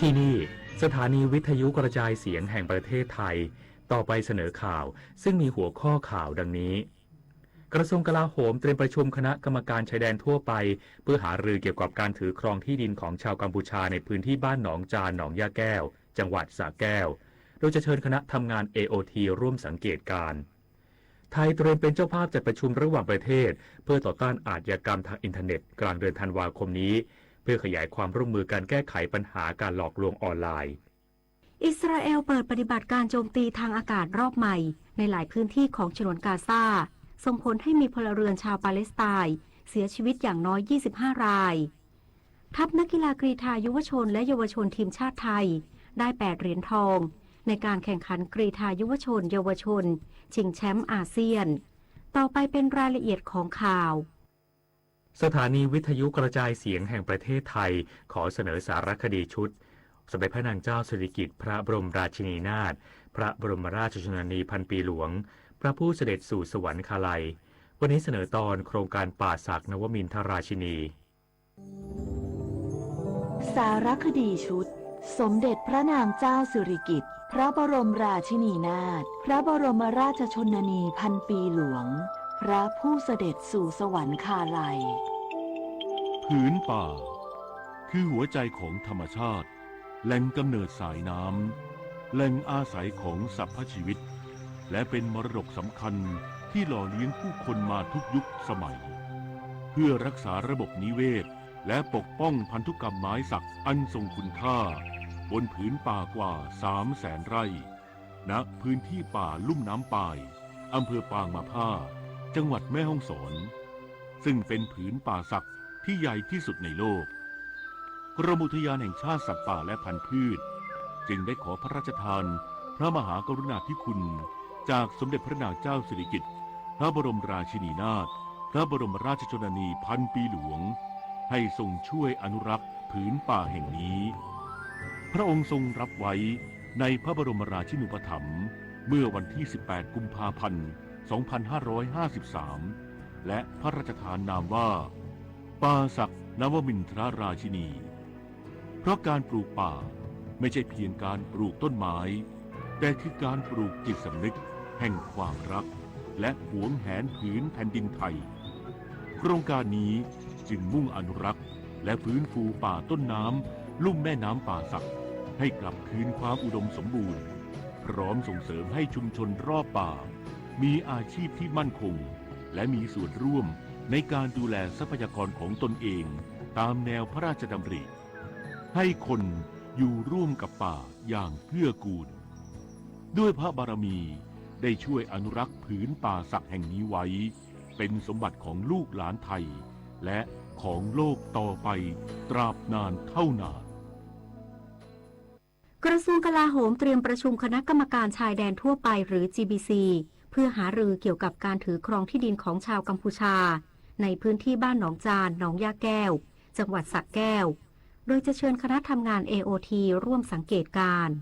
ที่นี่สถานีวิทยุกระจายเสียงแห่งประเทศไทยต่อไปเสนอข่าวซึ่งมีหัวข้อข่าวดังนี้กระทรวงกลาโหมเตรียมประชุมคณะกรรมการชายแดนทั่วไปเพื่อหารือเกี่ยวกับการถือครองที่ดินของชาวกัมพูชาในพื้นที่บ้านหนองจานหนองยาแก้วจังหวัดสระแก้วโดยจะเชิญคณะทำงาน AOT ร่วมสังเกตการณ์ไทยเตรียมเป็นเจ้าภาพจัดประชุมระหว่างประเทศเพื่อต่อต้านอาชญากรรมทางอินเทอร์เน็ตกลางเดือนธันวาคมนี้เพื่อขยายความร่วมมือการแก้ไขปัญหาการหลอกลวงออนไลน์อิสราเอลเปิดปฏิบัติการโจมตีทางอากาศรอบใหม่ในหลายพื้นที่ของฉนวนกาซาส่งผลให้มีพลเรือนชาวปาเลสไตน์เสียชีวิตอย่างน้อย25รายทัพนักกีฬากรีฑายุวชนและเยาวชนทีมชาติไทยได้8เหรียญทองในการแข่งขันกรีฑายุวชนเยาวชนชิงแชมป์อาเซียนต่อไปเป็นรายละเอียดของข่าวสถานีวิทยุกระจายเสียงแห่งประเทศไทยขอเสนอสารคดีชุดสมเด็จพระนางเจ้าสิริกิติ์พระบรมราชินีนาถพระบรมราชชนนีพันปีหลวงพระผู้เสด็จสู่สวรรคาลัยวันนี้เสนอตอนโครงการป่าศักนวมินทราชินีสารคดีชุดสมเด็จพระนางเจ้าสิริกิติ์พระบรมราชินีนาถพระบรมราชชนนีพันปีหลวงพระผู้เสด็จสู่สวรรคาลัยผืนป่าค คือหัวใจของธรรมชาติแหล่งกำเนิดสายน้ำแหล่งอาศัยของสรรพชีวิตและเป็นมรดกสำคัญที่หล่อเลี้ยงผู้คนมาทุกยุคสมัยเพื่อรักษาระบบนิเวศและปกป้องพันธุกรรมไม้สักอันทรงคุณค่าบนผืนป่ากว่า 300,000 ไร่ณพื้นที่ป่าลุ่มน้ำปายอำเภอปางมะผ้าจังหวัดแม่ฮ่องสอนซึ่งเป็นผืนป่าสักที่ใหญ่ที่สุดในโลกกรมอุทยานแห่งชาติสัตว์ป่าและพันธุ์พืชจึงได้ขอพระราชทานพระมหากรุณาธิคุณจากสมเด็จพระนางเจ้าสิริกิติ์พระบรมราชินีนาถพระบรมราชชนนีพันปีหลวงให้ทรงช่วยอนุรักษ์ผืนป่าแห่งนี้พระองค์ทรงรับไว้ในพระบรมราชินูปถัมภ์เมื่อวันที่ 18 กุมภาพันธ์ 2553 และพระราชทานนามว่าป่าศักนวมินทรราชินีเพราะการปลูกป่าไม่ใช่เพียงการปลูกต้นไม้แต่คือการปลูกจิตสำนึกแห่งความรักและหวงแหนผืนแผ่นดินไทยโครงการนี้จึงมุ่งอนุรักษ์และฟื้นฟูป่าต้นน้ำลุ่มแม่น้ำป่าสักให้กลับคืนความอุดมสมบูรณ์พร้อมส่งเสริมให้ชุมชนรอบป่ามีอาชีพที่มั่นคงและมีส่วนร่วมในการดูแลทรัพยากรของตนเองตามแนวพระราชดำริให้คนอยู่ร่วมกับป่าอย่างเกื้อกูลด้วยพระบารมีได้ช่วยอนุรักษ์ผืนป่าสักแห่งนี้ไว้เป็นสมบัติของลูกหลานไทยและของโลกต่อไปตราบนานเท่านานกระทรวงกลาโหมเตรียมประชุมคณะกรรมการชายแดนทั่วไปหรือ GBC เพื่อหารือเกี่ยวกับการถือครองที่ดินของชาวกัมพูชาในพื้นที่บ้านหนองจานหนองยาแก้วจังหวัดสระแก้วโดยจะเชิญคณะทำงาน AOT ร่วมสังเกตการณ์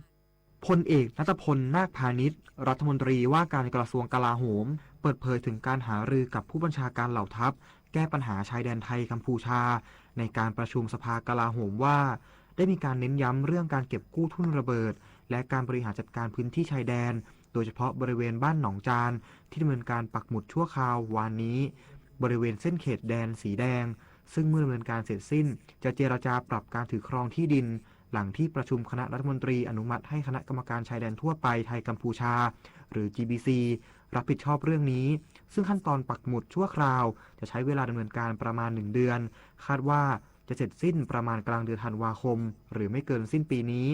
พลเอกณัฐพล นาคพานิชรัฐมนตรีว่าการกระทรวงกลาโหมเปิดเผยถึงการหารือกับผู้บัญชาการเหล่าทัพแก้ปัญหาชายแดนไทยกัมพูชาในการประชุมสภากลาโหมว่าได้มีการเน้นย้ำเรื่องการเก็บกู้ทุ่นระเบิดและการบริหารจัดการพื้นที่ชายแดนโดยเฉพาะบริเวณบ้านหนองจานที่ดำเนินการปักหมุดชั่วคราววานนี้บริเวณเส้นเขตแดนสีแดงซึ่งเมื่อดำเนินการเสร็จสิ้นจะเจรจาปรับการถือครองที่ดินหลังที่ประชุมคณะรัฐมนตรีอนุมัติให้คณะกรรมการชายแดนทั่วไปไทยกัมพูชาหรือ GBC รับผิดชอบเรื่องนี้ซึ่งขั้นตอนปักหมุดชั่วคราวจะใช้เวลาดำเนินการประมาณ1 เดือนคาดว่าจะเสร็จสิ้นประมาณกลางเดือนธันวาคมหรือไม่เกินสิ้นปีนี้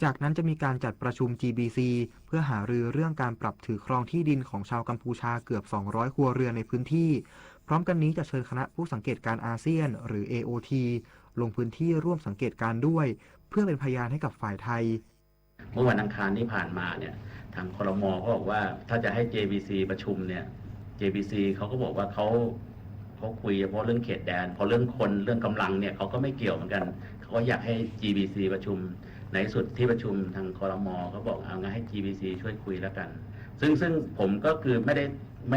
จากนั้นจะมีการจัดประชุม GBC เพื่อหารือเรื่องการปรับถือครองที่ดินของชาวกัมพูชาเกือบ200ครัวเรือนในพื้นที่พร้อมกันนี้จะเชิญคณะผู้สังเกตการอาเซียนหรือ AOT ลงพื้นที่ร่วมสังเกตการด้วยเพื่อเป็นพยานให้กับฝ่ายไทยเมื่อวันอังคารที่ผ่านมาเนี่ยทางครม.เขาบอกว่าถ้าจะให้ JBC ประชุมเนี่ย JBC เขาก็บอกว่าเขาคุยเฉพาะเรื่องเขตแดนพอเรื่องคนเรื่องกำลังเนี่ยเขาก็ไม่เกี่ยวเหมือนกันเขาก็อยากให้ GBC ประชุมในสุดที่ประชุมทางครม.เขาบอกเอางั้นให้ GBC ช่วยคุยแล้วกันซึ่งผมก็คือไม่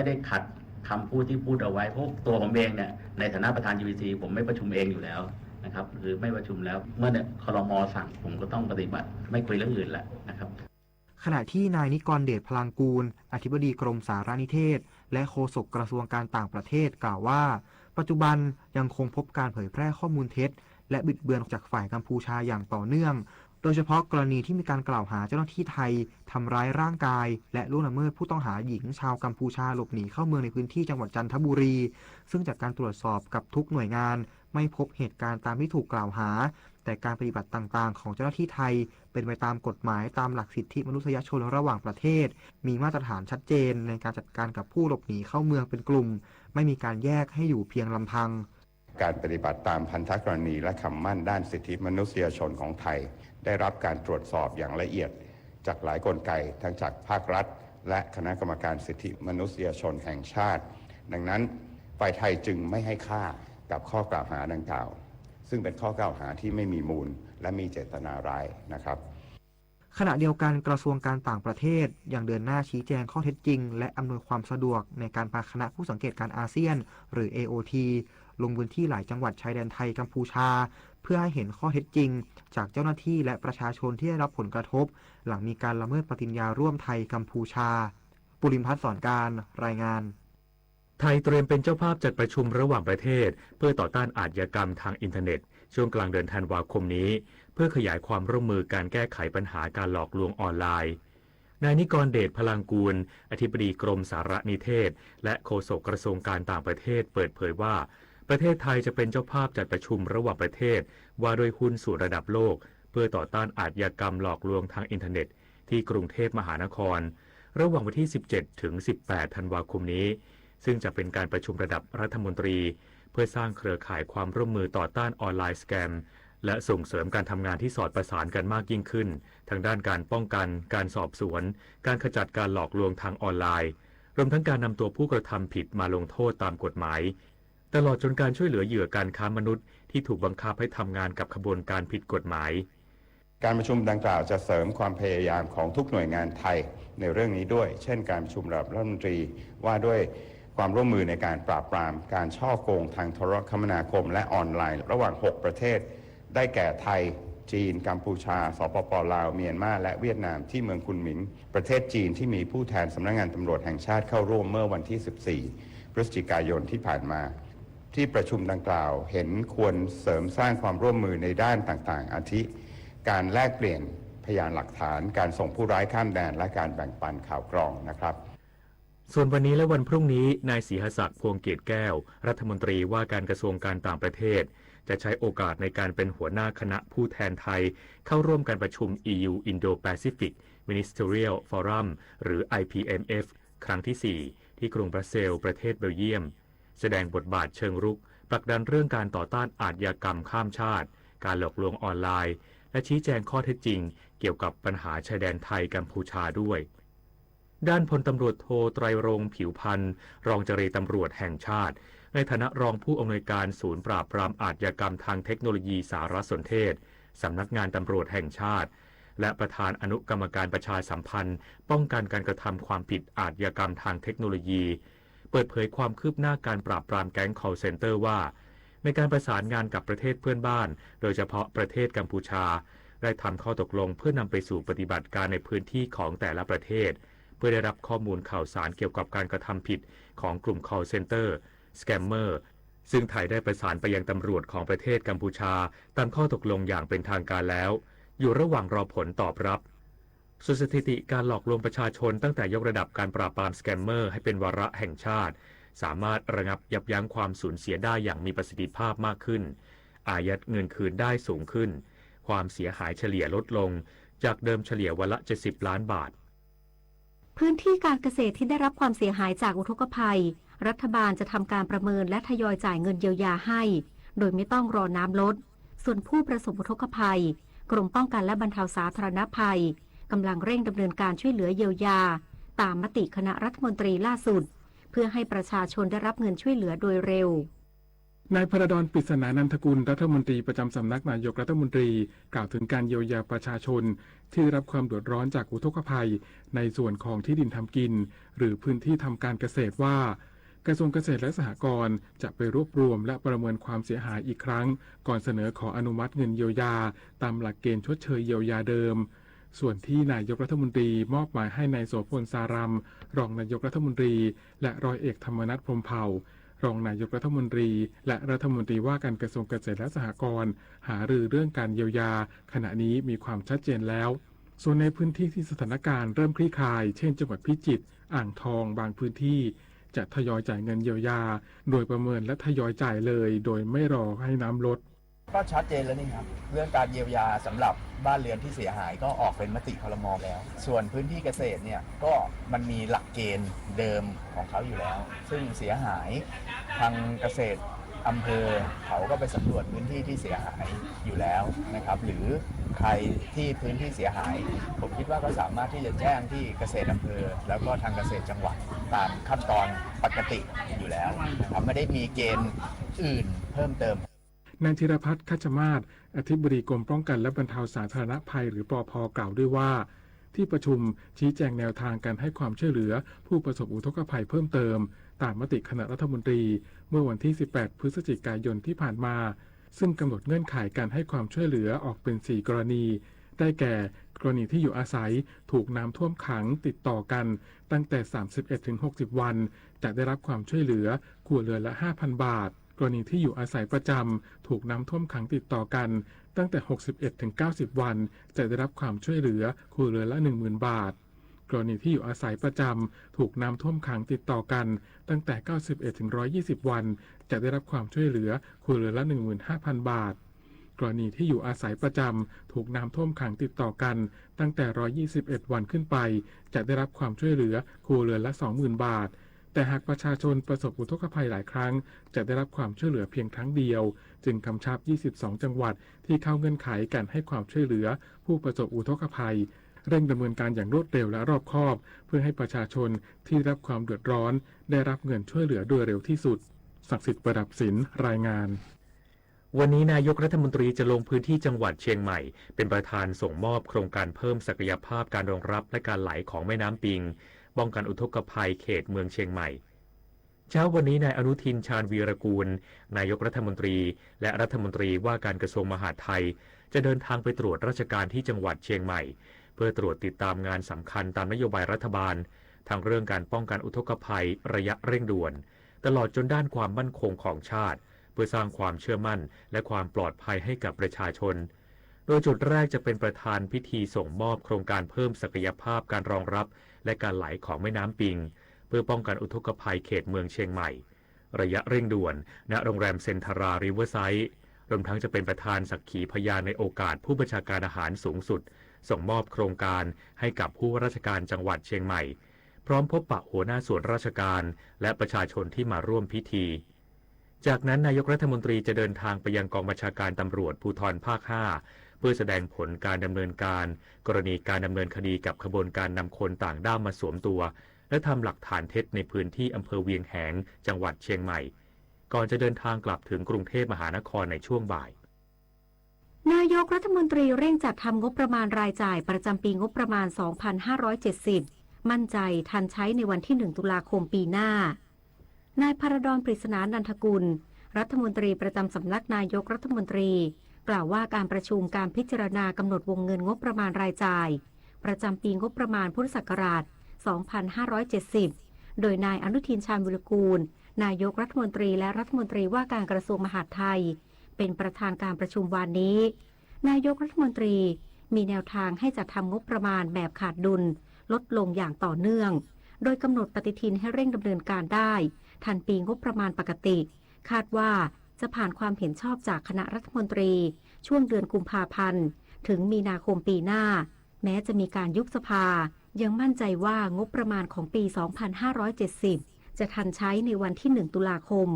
ได้ขัดคำพูดที่พูดเอาไว้เพราะตัวผมเองเนี่ยในฐานะประธาน GBC ผมไม่ประชุมเองอยู่แล้วนะครับหรือไม่ประชุมแล้วเมื่อเนี่ยครม.สั่งผมก็ต้องปฏิบัติไม่คุยเรื่องอื่นแล้วนะครับขณะที่นายนิกรเดชพลังกูลอธิบดีกรมสารนิเทศและโฆษกกระทรวงการต่างประเทศกล่าวว่าปัจจุบันยังคงพบการเผยแพร่ข้อมูลเท็จและบิดเบือนจากฝ่ายกัมพูชาอย่างต่อเนื่องโดยเฉพาะกรณีที่มีการกล่าวหาเจ้าหน้าที่ไทยทำร้ายร่างกายและล่วงละเมิดผู้ต้องหาหญิงชาวกัมพูชาหลบหนีเข้าเมืองในพื้นที่จังหวัดจันทบุรีซึ่งจากการตรวจสอบกับทุกหน่วยงานไม่พบเหตุการณ์ตามที่ถูกกล่าวหาแต่การปฏิบัติต่างๆของเจ้าหน้าที่ไทยเป็นไปตามกฎหมายตามหลักสิทธิมนุษยชนระหว่างประเทศมีมาตรฐานชัดเจนในการจัดการกับผู้หลบหนีเข้าเมืองเป็นกลุ่มไม่มีการแยกให้อยู่เพียงลำพังการปฏิบัติตามพันธกรณีและคำมั่นด้านสิทธิมนุษยชนของไทยได้รับการตรวจสอบอย่างละเอียดจากหลายกลไกทั้งจากภาครัฐและคณะกรรมการสิทธิมนุษยชนแห่งชาติดังนั้นฝ่ายไทยจึงไม่ให้ค่ากับข้อกล่าวหาดังกล่าวซึ่งเป็นข้อกล่าวหาที่ไม่มีมูลและมีเจตนาร้ายนะครับขณะเดียวกันกระทรวงการต่างประเทศยังเดินหน้าชี้แจงข้อเท็จจริงและอำนวยความสะดวกในการพาคณะผู้สังเกตการอาเซียนหรือ AOT ลงพื้นที่หลายจังหวัดชายแดนไทยกัมพูชาเพื่อให้เห็นข้อเท็จจริงจากเจ้าหน้าที่และประชาชนที่ได้รับผลกระทบหลังมีการละเมิดปฏิญญาร่วมไทยกัมพูชาปุริมพัฒน์สอนการรายงานไทยเตรียมเป็นเจ้าภาพจัดประชุมระหว่างประเทศเพื่อต่อต้านอาชญากรรมทางอินเทอร์เน็ต ช่วงกลางเดือนธันวาคมนี้เพื่อขยายความร่วมมือการแก้ไขปัญหาการหลอกลวงออนไลน์นายนิกรเดชพลังกูลอธิบดีกรมสารนิเทศและโฆษกกระทรวงการต่างประเทศเปิดเผยว่าประเทศไทยจะเป็นเจ้าภาพจัดประชุมระหว่างประเทศว่าด้วยหุ้นสู่ระดับโลกเพื่อต่อต้านอาชญากรรมหลอกลวงทางอินเทอร์เน็ตที่กรุงเทพมหานครระหว่างวันที่ 17 ถึง 18 ธันวาคมนี้ซึ่งจะเป็นการประชุมระดับรัฐมนตรีเพื่อสร้างเครือข่ายความร่วมมือต่อต้านออนไลน์สแกมและส่งเสริมการทำงานที่สอดประสานกันมากยิ่งขึ้นทางด้านการป้องกันการสอบสวนการขจัดการหลอกลวงทางออนไลน์รวมทั้งการนำตัวผู้กระทำผิดมาลงโทษตามกฎหมายตลอดจนการช่วยเหลือเหยื่อการค้ามนุษย์ที่ถูกบังคับให้ทำงานกับขบวนการผิดกฎหมายการประชุมดังกล่าวจะเสริมความพยายามของทุกหน่วยงานไทยในเรื่องนี้ด้วยเช่นการประชุมระดับรัฐมนตรีว่าด้วยความร่วมมือในการปราบปรามการฉ้อโกงทางโทรคมนาคมและออนไลน์ระหว่าง 6 ประเทศได้แก่ไทยจีนกัมพูชาสปป.ลาวเมียนมาและเวียดนามที่เมืองคุนหมิงประเทศจีนที่มีผู้แทนสำนักงานตำรวจแห่งชาติเข้าร่วมเมื่อวันที่ 14 พฤศจิกายนที่ผ่านมาที่ประชุมดังกล่าวเห็นควรเสริมสร้างความร่วมมือในด้านต่างๆอาทิการแลกเปลี่ยนพยานหลักฐานการส่งผู้ร้ายข้ามแดนและการแบ่งปันข่าวกรองนะครับส่วนวันนี้และวันพรุ่งนี้นายศรีหศักดิ์พวงเกตแก้วรัฐมนตรีว่าการกระทรวงการต่างประเทศจะใช้โอกาสในการเป็นหัวหน้าคณะผู้แทนไทยเข้าร่วมการประชุม EU Indo-Pacific Ministerial Forum หรือ IPMF ครั้งที่ 4 ที่กรุงบรัสเซลส์ประเทศเบลเยียมแสดงบทบาทเชิงรุกผลักดันเรื่องการต่อต้านอาชญากรรมข้ามชาติการหลอกลวงออนไลน์และชี้แจงข้อเท็จจริงเกี่ยวกับปัญหาชายแดนไทยกัมพูชาด้วยด้านพลตำรวจโทไตรรงค์ผิวพันธ์รองเจรตำรวจแห่งชาติในฐานะรองผู้อำนวยการศูนย์ปราบปรามอาชญากรรมทางเทคโนโลยีสารสนเทศสำนักงานตำรวจแห่งชาติและประธานอนุกรรมการประชาสัมพันธ์ป้องกันการกระทำความผิดอาชญากรรมทางเทคโนโลยีเปิดเผยความคืบหน้าการปราบปรามแก๊ง call center ว่าในการประสานงานกับประเทศเพื่อนบ้านโดยเฉพาะประเทศกัมพูชาได้ทำข้อตกลงเพื่อนำไปสู่ปฏิบัติการในพื้นที่ของแต่ละประเทศเพื่อได้รับข้อมูลข่าวสารเกี่ยวกับการกระทำผิดของกลุ่ม call center scammer ซึ่งไทยได้ประสานไปยังตำรวจของประเทศกัมพูชาตามข้อตกลงอย่างเป็นทางการแล้วอยู่ระหว่างรอผลตอบรับสถิติการหลอกลวงประชาชนตั้งแต่ยกระดับการปราบปรามสแกมเมอร์ให้เป็นวาระแห่งชาติสามารถระงับยับยั้งความสูญเสียได้อย่างมีประสิทธิภาพมากขึ้นอายัดเงินคืนได้สูงขึ้นความเสียหายเฉลี่ยลดลงจากเดิมเฉลี่ยวันละ70 ล้านบาทพื้นที่การเกษตรที่ได้รับความเสียหายจากอุทกภัยรัฐบาลจะทำการประเมินและทยอยจ่ายเงินเยียวยาให้โดยไม่ต้องรอน้ำลดส่วนผู้ประสบอุทกภัยกรมป้องกันและบรรเทาสาธารณภัยกำลังเร่งดำเนินการช่วยเหลือเยียวยาตามมติคณะรัฐมนตรีล่าสุดเพื่อให้ประชาชนได้รับเงินช่วยเหลือโดยเร็วนายพระดอนปริศนานันทกุลรัฐมนตรีประจำสำนักนายกรัฐมนตรีกล่าวถึงการเยียวยาประชาชนที่ได้รับความเดือดร้อนจากอุทกภัยในส่วนของที่ดินทำกินหรือพื้นที่ทำการเกษตรว่ากระทรวงเกษตรและสหกรณ์จะไปรวบรวมและประเมินความเสียหายอีกครั้งก่อนเสนอขออนุมัติเงินเยียวยาตามหลักเกณฑ์ชดเชยเยียวยาเดิมส่วนที่นายกรัฐมนตรีมอบหมายให้นายโสพลสารัมรองนายกรัฐมนตรีและร้อยเอกธรรมนัสพรหมเผ่ารองนายกรัฐมนตรีและรัฐมนตรีว่าการกระทรวงเกษตรและสหกรณ์หารือเรื่องการเยียวยาขณะนี้มีความชัดเจนแล้วส่วนในพื้นที่ที่สถานการณ์เริ่มคลี่คลายเช่นจังหวัดพิจิตรอ่างทองบางพื้นที่จะทยอยจ่ายเงินเยียวยาโดยประเมินและทยอยจ่ายเลยโดยไม่รอให้น้ำลดก็ชัดเจนแล้วนี่ครับเรื่องการเยียวยาสำหรับบ้านเรือนที่เสียหายก็ออกเป็นมติครม.แล้วส่วนพื้นที่เกษตรเนี่ยก็มันมีหลักเกณฑ์เดิมของเขาอยู่แล้วซึ่งเสียหายทางเกษตรอำเภอเขาก็ไปสำรวจพื้นที่ที่เสียหายอยู่แล้วนะครับหรือใครที่พื้นที่เสียหายผมคิดว่าก็สามารถที่จะแจ้งที่เกษตรอำเภอแล้วก็ทางเกษตรจังหวัดตามขั้นตอนปกติอยู่แล้วนะครับไม่ได้มีเกณฑ์อื่นเพิ่มเติมนายธีรพัฒน์คัจฉมาศอธิบดีกรมป้องกันและบรรเทาสาธารณภัยหรือปภ.กล่าวด้วยว่าที่ประชุมชี้แจงแนวทางการให้ความช่วยเหลือผู้ประสบอุทกภัยเพิ่มเติมตามมติคณะรัฐมนตรีเมื่อวันที่ 18 พฤศจิกายนที่ผ่านมาซึ่งกำหนดเงื่อนไขการให้ความช่วยเหลือออกเป็น 4 กรณีได้แก่กรณีที่อยู่อาศัยถูกน้ำท่วมขังติดต่อกันตั้งแต่ 31-60 วันจะได้รับความช่วยเหลือครัวเรือนละ 5,000 บาท กรณีที่อยู่อาศัยประจำถูกน้ำท่วมขังติดต่อกันตั้งแต่ 61-90 วันจะได้รับความช่วยเหลือครัวเรือนละ 10,000 บาทกรณีที่อยู่อาศัยประจำถูกน้ำท่วมขังติดต่อกันตั้งแต่ 91-120 วันจะได้รับความช่วยเหลือครัวเรือนละ 15,000 บาทกรณีที่อยู่อาศัยประจำถูกน้ำท่วมขังติดต่อกันตั้งแต่ 121 วันขึ้นไปจะได้รับความช่วยเหลือครัวเรือนละ 20,000 บาทแต่หากประชาชนประสบอุทกภัยหลายครั้งจะได้รับความช่วยเหลือเพียงครั้งเดียวจึงกำชับ 22 จังหวัดที่เข้าเงื่อนไขการให้ความช่วยเหลือผู้ประสบอุทกภัยเร่งดำเนินการอย่างรวดเร็วและรอบคอบเพื่อให้ประชาชนที่ได้รับความเดือดร้อนได้รับเงินช่วยเหลือโดยเร็วที่สุดศักดิ์สิทธิ์ประดับศิลป์รายงานวันนี้นายกรัฐมนตรีจะลงพื้นที่จังหวัดเชียงใหม่เป็นประธานส่งมอบโครงการเพิ่มศักยภาพการรองรับและการไหลของแม่น้ำปิงป้องกันอุทกภัยเขตเมืองเชียงใหม่เช้าวันนี้นายอนุทินชาญวีรกูลนายกรัฐมนตรีและรัฐมนตรีว่าการกระทรวงมหาดไทยจะเดินทางไปตรวจราชการที่จังหวัดเชียงใหม่เพื่อตรวจติดตามงานสำคัญตามนโยบายรัฐบาลทั้งเรื่องการป้องกันอุทกภัยระยะเร่งด่วนตลอดจนด้านความมั่นคงของชาติเพื่อสร้างความเชื่อมั่นและความปลอดภัยให้กับประชาชนโดยจุดแรกจะเป็นประธานพิธีส่งมอบโครงการเพิ่มศักยภาพการรองรับและการไหลของแม่น้ำปิงเพื่อป้องกันอุทกภัยเขตเมืองเชียงใหม่ระยะเร่งด่วนณโรงแรมเซ็นทราริเวอร์ไซด์รวมทั้งจะเป็นประธานสักขีพยานในโอกาสผู้บัญชาการทหารสูงสุดส่งมอบโครงการให้กับผู้ว่าราชการจังหวัดเชียงใหม่พร้อมพบปะหัวหน้าส่วนราชการและประชาชนที่มาร่วมพิธีจากนั้นนายกรัฐมนตรีจะเดินทางไปยังกองบัญชาการตำรวจภูธรภาค 5เพื่อแสดงผลการดำเนินการกรณีการดำเนินคดีกับขบวนการนำคนต่างด้าวมาสวมตัวและทำหลักฐานเท็จในพื้นที่อำเภอเวียงแหงจังหวัดเชียงใหม่ก่อนจะเดินทางกลับถึงกรุงเทพมหานครในช่วงบ่ายนายกรัฐมนตรีเร่งจัดทำงบประมาณรายจ่ายประจำปีงบประมาณ 2570 มั่นใจทันใช้ในวันที่ 1 ตุลาคมปีหน้านายพรดล ปริศนานันทกุลรัฐมนตรีประจำสำนักนายกรัฐมนตรีกล่าวว่าการประชุมการพิจารณากำหนดวงเงินงบประมาณรายจ่ายประจำปีงบประมาณพุทธศักราช 2570 โดยนายอนุทินชาญวิรกูลนายกรัฐมนตรีและรัฐมนตรีว่าการกระทรวงมหาดไทยเป็นประธานการประชุมวันนี้นายกรัฐมนตรีมีแนวทางให้จัดทำงบประมาณแบบขาดดุลลดลงอย่างต่อเนื่องโดยกำหนดปฏิทินให้เร่งดำเนินการได้ทันปีงบประมาณปกติคาดว่าจะผ่านความเห็นชอบจากคณะรัฐมนตรีช่วงเดือนกุมภาพันธ์ถึงมีนาคมปีหน้าแม้จะมีการยุบสภายังมั่นใจว่างบประมาณของปี 2570 จะทันใช้ในวันที่ 1 ตุลาคม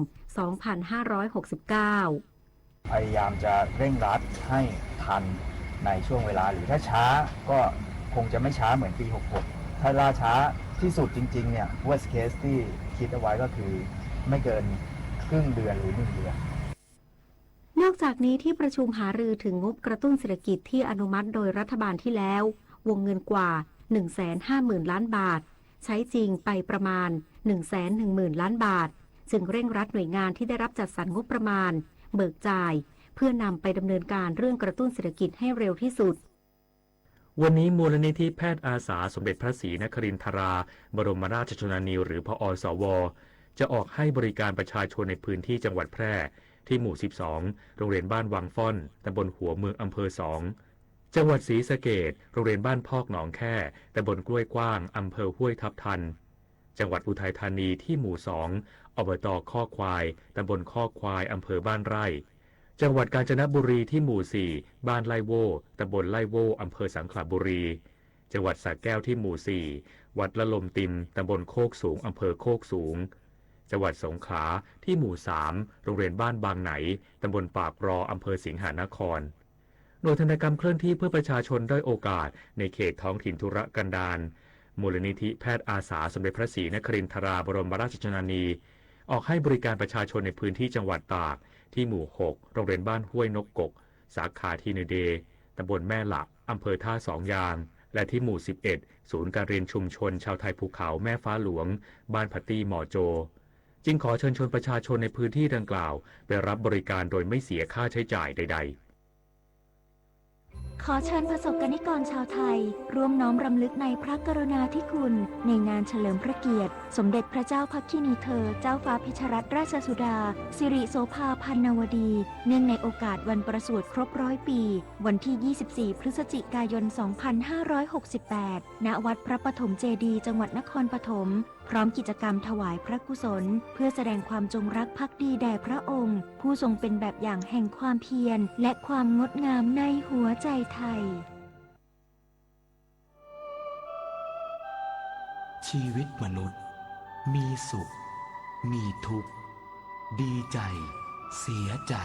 2569 พยายามจะเร่งรัดให้ทันในช่วงเวลาหรือถ้าช้าก็คงจะไม่ช้าเหมือนปี 66 ถ้าล่าช้าที่สุดจริงๆเนี่ย worst case ที่คิดเอาไว้ก็คือไม่เกินครึ่งเดือนหรือ1 เดือนนอกจากนี้ที่ประชุมหารือถึงงบกระตุ้นเศรษฐกิจที่อนุมัติโดยรัฐบาลที่แล้ววงเงินกว่า 150,000 ล้านบาทใช้จริงไปประมาณ 110,000 ล้านบาทจึงเร่งรัดหน่วยงานที่ได้รับจัดสรรงบประมาณเบิกจ่ายเพื่อนำไปดำเนินการเรื่องกระตุ้นเศรษฐกิจให้เร็วที่สุดวันนี้มูลนิธิแพทย์อาสาสมเด็จพระศรีนครินทราบรมราชชนนีหรือพอสวจะออกให้บริการประชาชนในพื้นที่จังหวัดแพร่ที่หมู่ 12 โรงเรียนบ้านวังฟ่อนตำบลหัวเมืองอำเภอ 2 จังหวัดศรีสะเกษโรงเรียนบ้านพอกหนองแค่ตำบลกล้วยกว้างอำเภอห้วยทับทันจังหวัดอุทัยธานีที่หมู่ 2 อบต.ข้อควายตำบลข้อควายอำเภอบ้านไร่จังหวัดกาญจนบุรีที่หมู่ 4 บ้านไร่โว่ตำบลไร่โว่อำเภอสังขละบุรีจังหวัดสระแก้วที่หมู่ 4 วัดละลมติมตำบลโคกสูงอำเภอโคกสูงจังหวัดสงขลาที่หมู่ 3 โรงเรียนบ้านบางไหนตำบลปากรออำเภอสิงหานครหน่วยธนกรรมเคลื่อนที่เพื่อประชาชนด้อยโอกาสในเขตท้องถิ่นทุรกันดารมูลนิธิแพทย์อาสาสมเด็จพระศรีนครินทราบรมราชชนนีออกให้บริการประชาชนในพื้นที่จังหวัดตากที่หมู่ 6 โรงเรียนบ้านห้วยนกกกสาขาทีเนเดตำบลแม่หลักอำเภอท่าสองยางและที่หมู่ 11 ศูนย์การเรียนชุมชนชาวไทยภูเขาแม่ฟ้าหลวงบ้านพัตตี้หมอโจจึงขอเชิญชวนประชาชนในพื้นที่ดังกล่าวไปรับบริการโดยไม่เสียค่าใช้จ่ายใดๆ ขอเชิญประสบกนิกรชาวไทยร่วมน้อมรำลึกในพระกรุณาธิคุณในงานเฉลิมพระเกียรติสมเด็จพระเจ้าพักคินีเธอเจ้าฟ้าเพชรรัตนราชสุดาสิริโสภาพันนวดีเนื่องในโอกาสวันประสูติครบ100 ปีวันที่ 24 พฤศจิกายน 2568 ณ วัดพระปฐมเจดีย์จังหวัดนครปฐมพร้อมกิจกรรมถวายพระกุศลเพื่อแสดงความจงรักภักดีแด่พระองค์ผู้ทรงเป็นแบบอย่างแห่งความเพียรและความงดงามในหัวใจไทยชีวิตมนุษย์มีสุขมีทุกข์ดีใจเสียใจ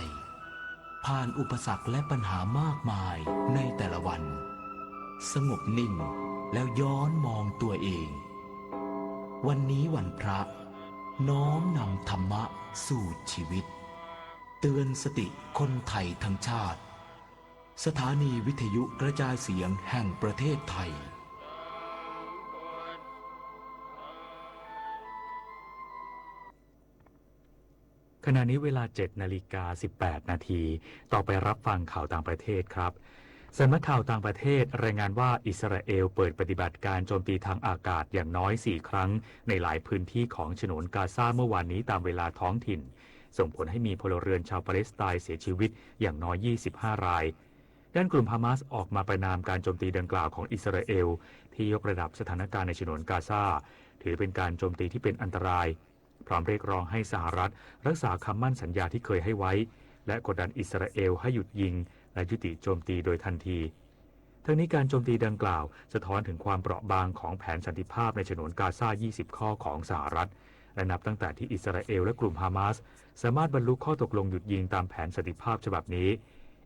ผ่านอุปสรรคและปัญหามากมายในแต่ละวันสงบนิ่งแล้วย้อนมองตัวเองวันนี้วันพระน้อมนำธรรมะสู่ชีวิตเตือนสติคนไทยทั้งชาติสถานีวิทยุกระจายเสียงแห่งประเทศไทยขณะนี้เวลา 7:18 นาทีต่อไปรับฟังข่าวต่างประเทศครับสำนักข่าวต่างประเทศรายงานว่าอิสราเอลเปิดปฏิบัติการโจมตีทางอากาศอย่างน้อย 4 ครั้งในหลายพื้นที่ของฉนวนกาซาเมื่อวานนี้ตามเวลาท้องถิ่นส่งผลให้มีพลเรือนชาวปาเลสไตน์เสียชีวิตอย่างน้อย 25 รายด้านกลุ่มฮามาสออกมาประณามการโจมตีดังกล่าวของอิสราเอลที่ยกระดับสถานการณ์ในฉนวนกาซาถือเป็นการโจมตีที่เป็นอันตรายพร้อมเรียกร้องให้สหรัฐรักษาคำมั่นสัญญาที่เคยให้ไว้และกดดันอิสราเอลให้หยุดยิงและยุติโจมตีโดยทันทีทั้งนี้การโจมตีดังกล่าวสะท้อนถึงความเปราะบางของแผนสันติภาพในฉนวนกาซา 20 ข้อของสหรัฐและนับตั้งแต่ที่อิสราเอลและกลุ่มฮามาสสามารถบรรลุข้อตกลงหยุดยิงตามแผนสันติภาพฉบับนี้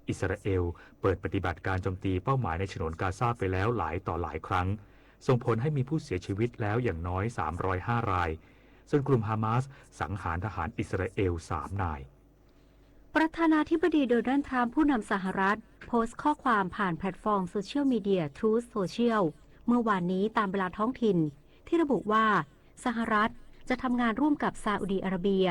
อิสราเอลเปิดปฏิบัติการโจมตีเป้าหมายในฉนวนกาซาไปแล้วหลายต่อหลายครั้งส่งผลให้มีผู้เสียชีวิตแล้วอย่างน้อย 305 รายส่วนกลุ่มฮามาสสังหารทหารอิสราเอล 3 นายประธานาธิบดีโดนัลด์ทรัมป์ผู้นำสหรัฐโพสต์ข้อความผ่านแพลตฟอร์มโซเชียลมีเดีย Truth Social เมื่อวานนี้ตามเวลาท้องถิ่นที่ระบุว่าสหรัฐจะทำงานร่วมกับซาอุดีอาระเบีย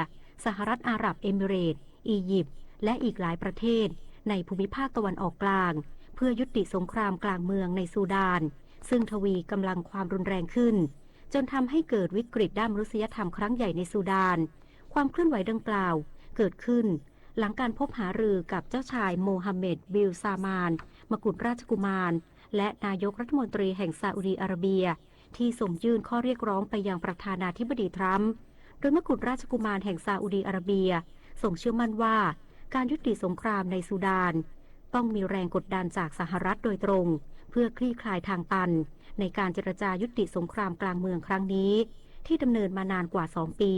สหรัฐอาหรับเอมิเรตส์อียิปต์และอีกหลายประเทศในภูมิภาคตะวันออกกลางเพื่อยุติสงครามกลางเมืองในซูดานซึ่งทวีกำลังความรุนแรงขึ้นจนทำให้เกิดวิกฤตด้านมนุษยธรรมครั้งใหญ่ในซูดานความเคลื่อนไหวดังกล่าวเกิดขึ้นหลังการพบหารือกับเจ้าชายโมฮัมเหม็ดบิลซามานมกุฎราชกุมารและนายกรัฐมนตรีแห่งซาอุดีอาระเบียที่ส่งยื่นข้อเรียกร้องไปยังประธานาธิบดีทรัมป์โดยมกุฎราชกุมารแห่งซาอุดีอาระเบียส่งเชื่อมั่นว่าการยุติสงครามในซูดานต้องมีแรงกดดันจากสหรัฐโดยตรงเพื่อคลี่คลายทางตันในการเจรจายุติสงครามกลางเมืองครั้งนี้ที่ดำเนินมานานกว่า 2 ปี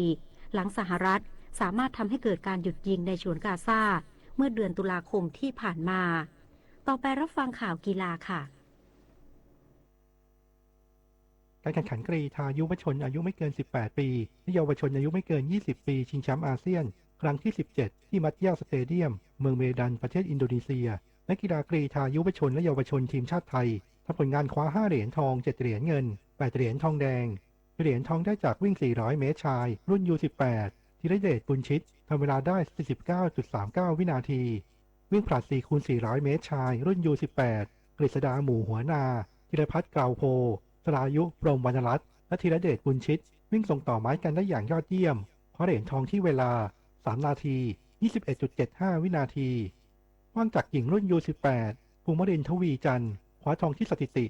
หลังสหรัฐสามารถทำให้เกิดการหยุดยิงในฉนวนกาซาเมื่อเดือนตุลาคมที่ผ่านมาต่อไปรับฟังข่าวกีฬาค่ะการแข่งขันกรีฑายุวชนอายุไม่เกิน 18 ปีและเยาวชนอายุไม่เกิน 20 ปีชิงแชมป์อาเซียนครั้งที่ 17 ที่มัตยาสเตเดียมเมืองเมดันประเทศอินโดนีเซียนักกีฬากรีฑายุวชนและเยาวชนทีมชาติไทยทำผลงานคว้า 5 เหรียญทอง 7 เหรียญเงิน 8 เหรียญทองแดงเหรียญทองได้จากวิ่ง 400 เมตรชายรุ่น U18 ธีรเดช บุญชิตทำเวลาได้ 49.39 วินาทีวิ่งผลัด 4x400 เมตรชายรุ่น U18 กฤษดาหมู่หัวนาธีรพัฒน์กล่าวโพสรายุพรหมวรรณรัตน์และธีรเดช บุญชิตวิ่งส่งต่อไม้กันได้อย่างยอดเยี่ยมคว้าเหรียญทองที่เวลา 3 นาที 21.75 วินาทีว่างจักรหญิงรุ่น U18 ภูมิรินทร์ทวีจันทร์คว้าทองที่สถิติ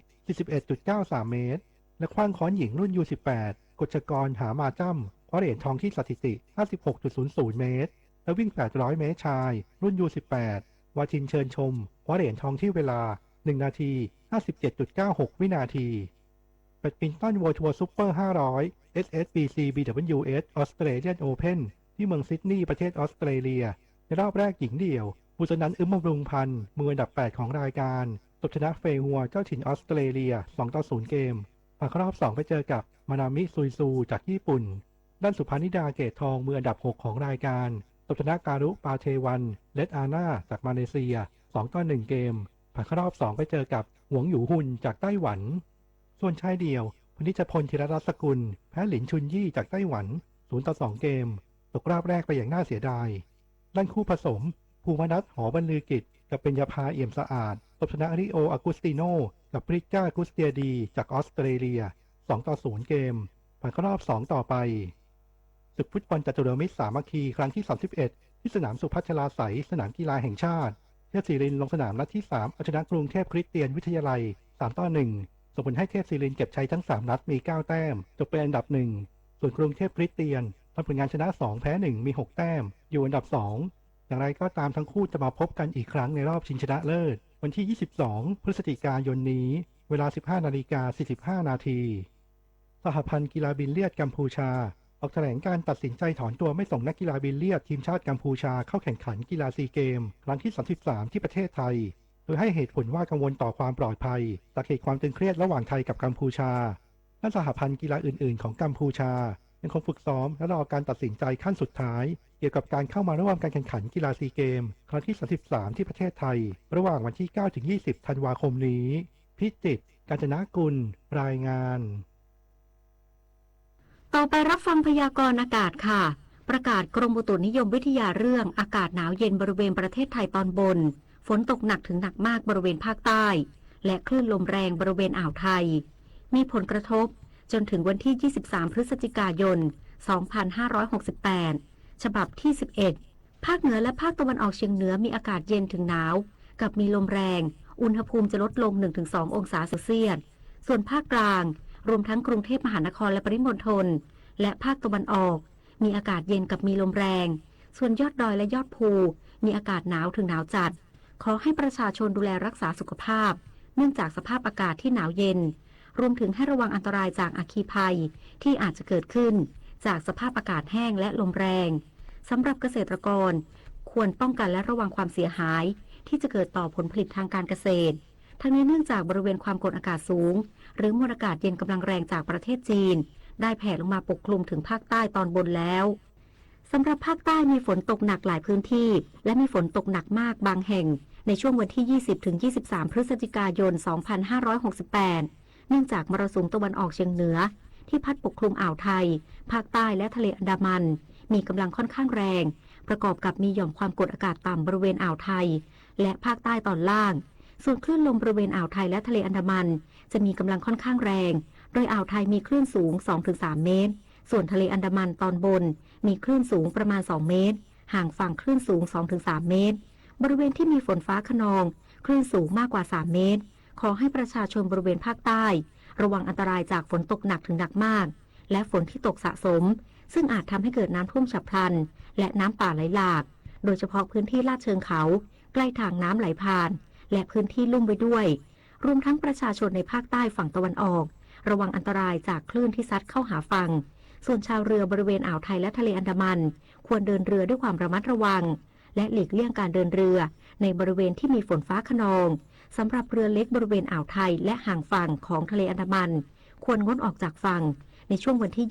41.93 เมตรและขว้างค้อนหญิงรุ่น U18 กฤษกรหามาจ้ำคว้าเหรียญทองที่สถิติ 56.00 เมตรและวิ่ง 800 เมตรชายรุ่น U18 วาทินเชิญชมคว้าเหรียญทองที่เวลา 1 นาที 57.96 วินาทีแบดมินตัน World Tour Super 500 SSBC BWS Australian Open ที่เมืองซิดนีย์ประเทศออสเตรเลียในรอบแรกหญิงเดี่ยวบุษนันท์ อึมบำรุงพันธ์มืออันดับ 8 ของรายการตบชนะเฟย์ฮัวเจ้าถิ่นออสเตรเลีย 2-0 เกมผ่านเข้ารอบ 2 ไปเจอกับมานามิซุยซูจากญี่ปุ่นด้านสุภานิดาเกตทองมืออันดับ 6 ของรายการตบชนะการุปาเทวันเลดอาน่าจากมาเลเซีย 2-1 เกมผ่านเข้ารอบ 2 ไปเจอกับหวงหยูฮุนจากไต้หวันส่วนชายเดี่ยวพนิชพลธีรรัตน์สกุลแพ้หลินชุนยี่จากไต้หวัน 0-2 เกมตกรอบแรกไปอย่างน่าเสียดายด้านคู่ผสมภูมินัท หอบรรลือกิจกับเบญญาภาเอี่ยมสะอาด ตบชนะริโออากุสติโนกับปริก้ากุสเตียดีจากออสเตรเลีย2-0 เกมผ่านเข้ารอบ2ต่อไปศึกฟุตบอลจตุรมิตรสามัคคีครั้งที่31ที่สนามสุพัชลาไสยสนามกีฬาแห่งชาติเทพศิรินทร์ลงสนามนัดที่3เอาชนะกรุงเทพคริสเตียนวิทยาลัย3-1ส่งผลให้เทพศิรินทร์เก็บชัยทั้ง3นัดมี9แต้มจบเป็นอันดับ1ส่วนกรุงเทพคริสเตียนทำผลงานชนะ2แพ้1มี6แต้มอยู่อันดับ2อย่างไรก็ตามทั้งคู่จะมาพบกันอีกครั้งในรอบชิงชนะเลิศวันที่22พฤศจิกายนนี้เวลา 15:45 นาทีสหพันธ์กีฬาบิลเลียดกัมพูชาออกแถลงการตัดสินใจถอนตัวไม่ส่งนักกีฬาบิลเลียดทีมชาติกัมพูชาเข้าแข่งขันกีฬาซีเกมครั้งที่33ที่ประเทศไทยโดยให้เหตุผลว่ากังวลต่อความปลอดภัยจากเหตุความตึงเครียดระหว่างไทยกับกัมพูชาด้านสหพันธ์กีฬาอื่นๆของกัมพูชายังคงฝึกซ้อมและรอการตัดสินใจขั้นสุดท้ายเกี่ยวกับการเข้ามาร่วมการแข่งขันกีฬาซีเกมครั้งที่33ที่ประเทศไทยระหว่างวันที่ 9-20 ธันวาคมนี้พิจิตร กาญจนกุลรายงานต่อไปรับฟังพยากรณ์อากาศค่ะประกาศกรมอุตุนิยมวิทยาเรื่องอากาศหนาวเย็นบริเวณประเทศไทยตอนบนฝนตกหนักถึงหนักมากบริเวณภาคใต้และคลื่นลมแรงบริเวณอ่าวไทยมีผลกระทบจนถึงวันที่ 23 พฤศจิกายน 2568 ฉบับที่ 11 ภาคเหนือและภาคตะวันออกเฉียงเหนือมีอากาศเย็นถึงหนาวกับมีลมแรงอุณหภูมิจะลดลง 1-2 องศาเซลเซียสส่วนภาคกลางรวมทั้งกรุงเทพมหานครและปริมณฑลและภาคตะวันออกมีอากาศเย็นกับมีลมแรงส่วนยอดดอยและยอดภูมีอากาศหนาวถึงหนาวจัดขอให้ประชาชนดูแลรักษาสุขภาพเนื่องจากสภาพอากาศที่หนาวเย็นรวมถึงให้ระวังอันตรายจากอัคคีภัยที่อาจจะเกิดขึ้นจากสภาพอากาศแห้งและลมแรงสำหรับเกษตรกรควรป้องกันและระวังความเสียหายที่จะเกิดต่อผลผลิตทางการเกษตรทั้งนี้เนื่องจากบริเวณความกดอากาศสูงหรือมวลอากาศเย็นกำลังแรงจากประเทศจีนได้แผ่ลงมาปกคลุมถึงภาคใต้ตอนบนแล้วสำหรับภาคใต้มีฝนตกหนักหลายพื้นที่และมีฝนตกหนักมากบางแห่งในช่วงวันที่ 20-23 พฤศจิกายน 2568 เนื่องจากมรสุมตะวันออกเฉียงเหนือที่พัดปกคลุมอ่าวไทยภาคใต้และทะเลอันดามันมีกำลังค่อนข้างแรงประกอบกับมีหย่อมความกดอากาศต่ำบริเวณอ่าวไทยและภาคใต้ตอนล่างส่วนคลื่นลมบริเวณอ่าวไทยและทะเลอันดามันจะมีกำลังค่อนข้างแรงโดยอ่าวไทยมีคลื่นสูง 2-3 เมตรส่วนทะเลอันดามันตอนบนมีคลื่นสูงประมาณ 2 เมตรห่างฝั่งคลื่นสูง 2-3 เมตรบริเวณที่มีฝนฟ้าคะนองคลื่นสูงมากกว่า 3 เมตรขอให้ประชาชนบริเวณภาคใต้ระวังอันตรายจากฝนตกหนักถึงหนักมากและฝนที่ตกสะสมซึ่งอาจทำให้เกิดน้ำท่วมฉับพลันและน้ำป่าไหลหลากโดยเฉพาะพื้นที่ลาดเชิงเขาใกล้ทางน้ำไหลผ่านและพื้นที่ลุ่มไว้ด้วยรวมทั้งประชาชนในภาคใต้ฝั่งตะวันออกระวังอันตรายจากคลื่นที่ซัดเข้าหาฝั่งส่วนชาวเรือบริเวณอ่าวไทยและทะเลอันดามันควรเดินเรือด้วยความระมัดระวังและหลีกเลี่ยงการเดินเรือในบริเวณที่มีฝนฟ้าคะนองสำหรับเรือเล็กบริเวณอ่าวไทยและห่างฝั่งของทะเลอันดามันควรงดออกจากฝั่งในช่วงวันที่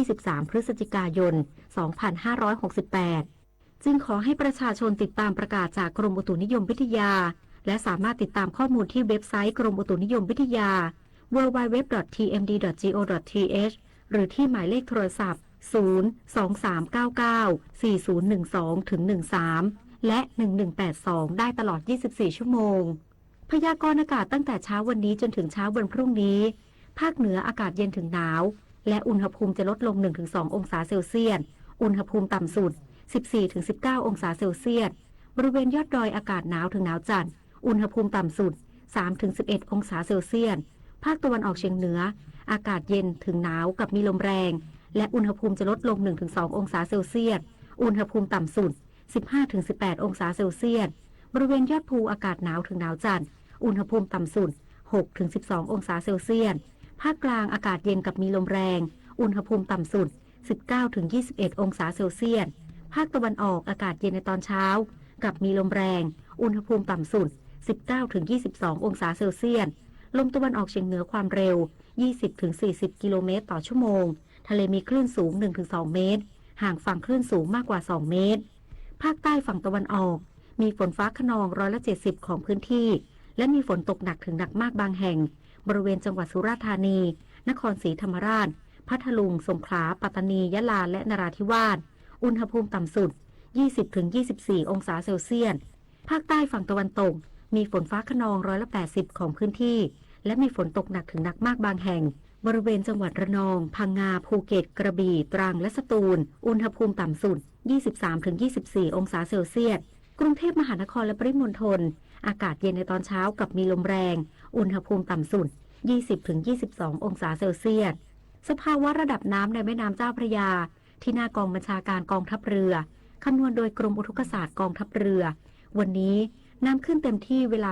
20-23 พฤศจิกายน 2568 จึงขอให้ประชาชนติดตามประกาศจากกรมอุตุนิยมวิทยาและสามารถติดตามข้อมูลที่เว็บไซต์กรมอุตุนิยมวิทยา www.tmd.go.th หรือที่หมายเลขโทรศัพท์ 023994012-13 และ 1182 ได้ตลอด 24 ชั่วโมงพยากรณ์อากาศตั้งแต่เช้าวันนี้จนถึงเช้าวันพรุ่งนี้ภาคเหนืออากาศเย็นถึงหนาวและอุณหภูมิจะลดลง 1-2 องศาเซลเซียสอุณหภูมิต่ำสุด 14-19 องศาเซลเซียสบริเวณยอดดอยอากาศหนาวถึงหนาวจัดอุณหภูมิต่ำสุด 3-11 องศาเซลเซียสภาคตะวันออกเฉียงเหนืออากาศเย็นถึงหนาวกับมีลมแรงและอุณหภูมิจะลดลง 1-2 องศาเซลเซียสอุณหภูมิต่ำสุด 15-18 องศาเซลเซียสบริเวณยอดภูอากาศหนาวถึงหนาวจัดอุณหภูมิต่ำสุด 6-12 องศาเซลเซียสภาคกลางอากาศเย็นกับมีลมแรงอุณหภูมิต่ำสุด 19-21 องศาเซลเซียสภาคตะวันออกอากาศเย็นในตอนเช้ากับมีลมแรงอุณหภูมิต่ำสุด 19-22 องศาเซลเซียสลมตะวันออกเฉียงเหนือความเร็ว 20-40 กิโลเมตรต่อชั่วโมงทะเลมีคลื่นสูง 1-2 เมตรห่างฝั่งคลื่นสูงมากกว่า 2 เมตรภาคใต้ฝั่งตะวันออกมีฝนฟ้าคะนอง170ของพื้นที่และมีฝนตกหนักถึงหนักมากบางแห่งบริเวณจังหวัดสุราษฎร์ธานีนครศรีธรรมราชพัทลุงสงขลาปัตตานียะลาและนราธิวาสอุณหภูมิต่ำสุด 20-24 องศาเซลเซียสภาคใต้ฝั่งตะวันตก มีฝนฟ้าคะนอง80%ของพื้นที่และมีฝนตกหนักถึงหนักมากบางแห่งบริเวณจังหวัดระนองพังงาภูเก็ตกระบี่ตรังและสตูลอุณหภูมิต่ำสุด 23-24 องศาเซลเซียสกรุงเทพมหานครและปริมณฑลอากาศเย็นในตอนเช้ากับมีลมแรงอุณหภูมิต่ำสุด 20-22 องศาเซลเซียสสภาวะระดับน้ำในแม่น้ำเจ้าพระยาที่หน้ากองบัญชาการกองทัพเรือคำนวณโดยกรมอุทกศาสตร์กองทัพเรือวันนี้น้ำขึ้นเต็มที่เวลา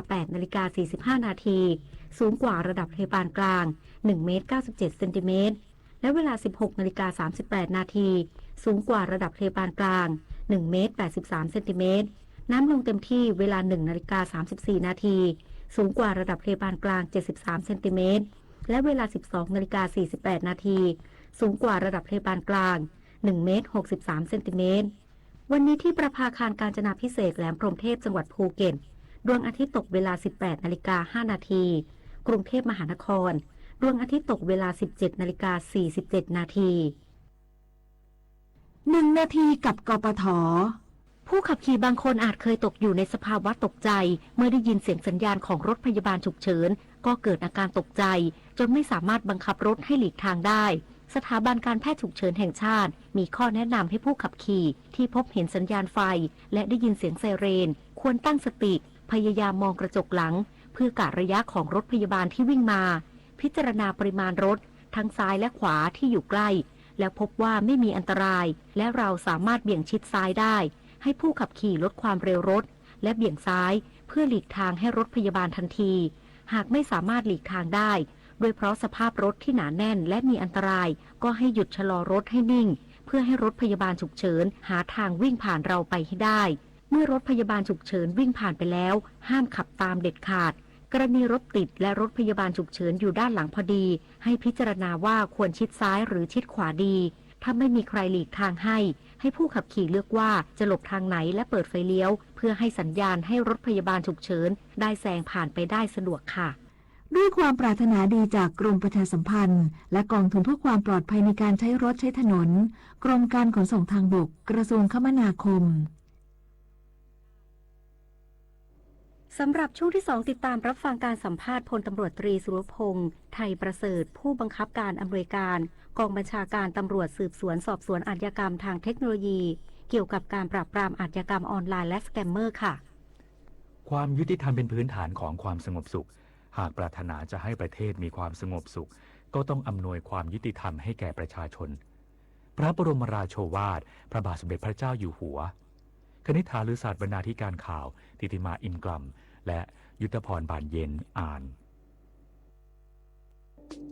8:45 นาทีสูงกว่าระดับทะเลปานกลาง1 เมตร 97 เซนติเมตรและเวลา 16:38 นาทีสูงกว่าระดับทะเลปานกลาง1 เมตร 83 เซนติเมตรน้ำลงเต็มที่เวลา 1:34 นาทีสูงกว่าระดับทะเลปานกลาง73 เซนติเมตรและเวลา 12:48 นาทีสูงกว่าระดับทะเลปานกลาง1 เมตร 63 เซนติเมตรวันนี้ที่ประภาคารกาญจนาภิเษกแหลมพรหมเทพจังหวัดภูเก็ตดวงอาทิตย์ตกเวลา 18:05 นาทีกรุงเทพมหานครดวงอาทิตย์ตกเวลา 17:47 นาที1 นาทีกับกปท.ผู้ขับขี่บางคนอาจเคยตกอยู่ในสภาวะตกใจเมื่อได้ยินเสียงสัญญาณของรถพยาบาลฉุกเฉินก็เกิดอาการตกใจจนไม่สามารถบังคับรถให้หลีกทางได้สถาบันการแพทย์ฉุกเฉินแห่งชาติมีข้อแนะนำให้ผู้ขับขี่ที่พบเห็นสัญญาณไฟและได้ยินเสียงไซเรนควรตั้งสติพยายามมองกระจกหลังเพื่อกะระยะของรถพยาบาลที่วิ่งมาพิจารณาปริมาณรถทั้งซ้ายและขวาที่อยู่ใกล้แล้วพบว่าไม่มีอันตรายและเราสามารถเบี่ยงชิดซ้ายได้ให้ผู้ขับขี่ลดความเร็วรถและเบี่ยงซ้ายเพื่อหลีกทางให้รถพยาบาลทันทีหากไม่สามารถหลีกทางได้โดยเพราะสภาพรถที่หนาแน่นและมีอันตรายก็ให้หยุดชะลอรถให้นิ่งเพื่อให้รถพยาบาลฉุกเฉินหาทางวิ่งผ่านเราไปให้ได้เมื่อรถพยาบาลฉุกเฉินวิ่งผ่านไปแล้วห้ามขับตามเด็ดขาดกรณีรถติดและรถพยาบาลฉุกเฉินอยู่ด้านหลังพอดีให้พิจารณาว่าควรชิดซ้ายหรือชิดขวาดีถ้าไม่มีใครหลีกทางให้ผู้ขับขี่เลือกว่าจะหลบทางไหนและเปิดไฟเลี้ยวเพื่อให้สัญญาณให้รถพยาบาลฉุกเฉินได้แซงผ่านไปได้สะดวกค่ะด้วยความปรารถนาดีจากกรมประชาสัมพันธ์และกองทุนเพื่อความปลอดภัยในการใช้รถใช้ถนนกรมการขนส่งทางบกกระทรวงคมนาคมสำหรับช่วงที่ 2 ติดตามรับฟังการสัมภาษณ์พลตำรวจตรีสุรพงษ์ไทยประเสริฐผู้บังคับการอำนวยการกองบัญชาการตำรวจสืบสวนสอบสวนอาชญากรรมทางเทคโนโลยีเกี่ยวกับการปราบปรามอาชญากรรมออนไลน์และสแกมเมอร์ค่ะความยุติธรรมเป็นพื้นฐานของความสงบสุขหากปรารถนาจะให้ประเทศมีความสงบสุขก็ต้องอำนวยความยุติธรรมให้แก่ประชาชนพระบรมราโชวาทพระบาทสมเด็จพระเจ้าอยู่หัวคณิษฐาฤศาสตร์บรรณาธิการข่าวธิติมาอินกลัมและยุทธพรบานเย็นอ่าน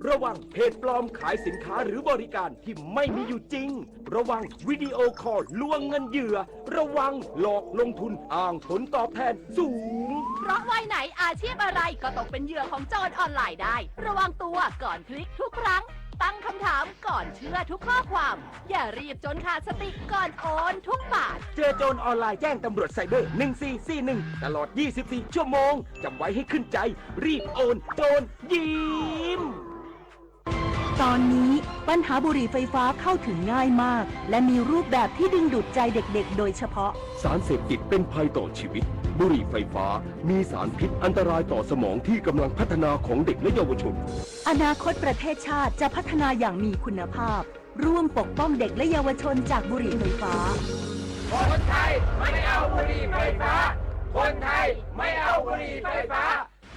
ระวังเพจปลอมขายสินค้าหรือบริการที่ไม่มีอยู่จริงระวังวิดีโอคอลลวงเงินเหยื่อระวังหลอกลงทุนอ้างผลตอบแทนสูงเพราะวัยไหนอาชีพอะไรก็ตกเป็นเหยื่อของโจรออนไลน์ได้ระวังตัวก่อนคลิกทุกครั้งตั้งคำถามก่อนเชื่อทุกข้อความอย่ารีบจนขาดสติก่อนโอนทุกบาทเจอโจรออนไลน์แจ้งตำรวจไซเบอร์1441ตลอด24ชั่วโมงจำไว้ให้ขึ้นใจรีบโอนโจรยิ้มตอนนี้ปัญหาบุหรี่ไฟฟ้าเข้าถึงง่ายมากและมีรูปแบบที่ดึงดูดใจเด็กๆโดยเฉพาะสารเสพติดเป็นภัยต่อชีวิตบุหรี่ไฟฟ้ามีสารพิษอันตรายต่อสมองที่กำลังพัฒนาของเด็กและเยาวชนอนาคตประเทศชาติจะพัฒนาอย่างมีคุณภาพร่วมปกป้องเด็กและเยาวชนจากบุหรี่ไฟฟ้าคนไทยไม่เอาบุหรี่ไฟฟ้าคนไทยไม่เอาบุหรี่ไฟฟ้า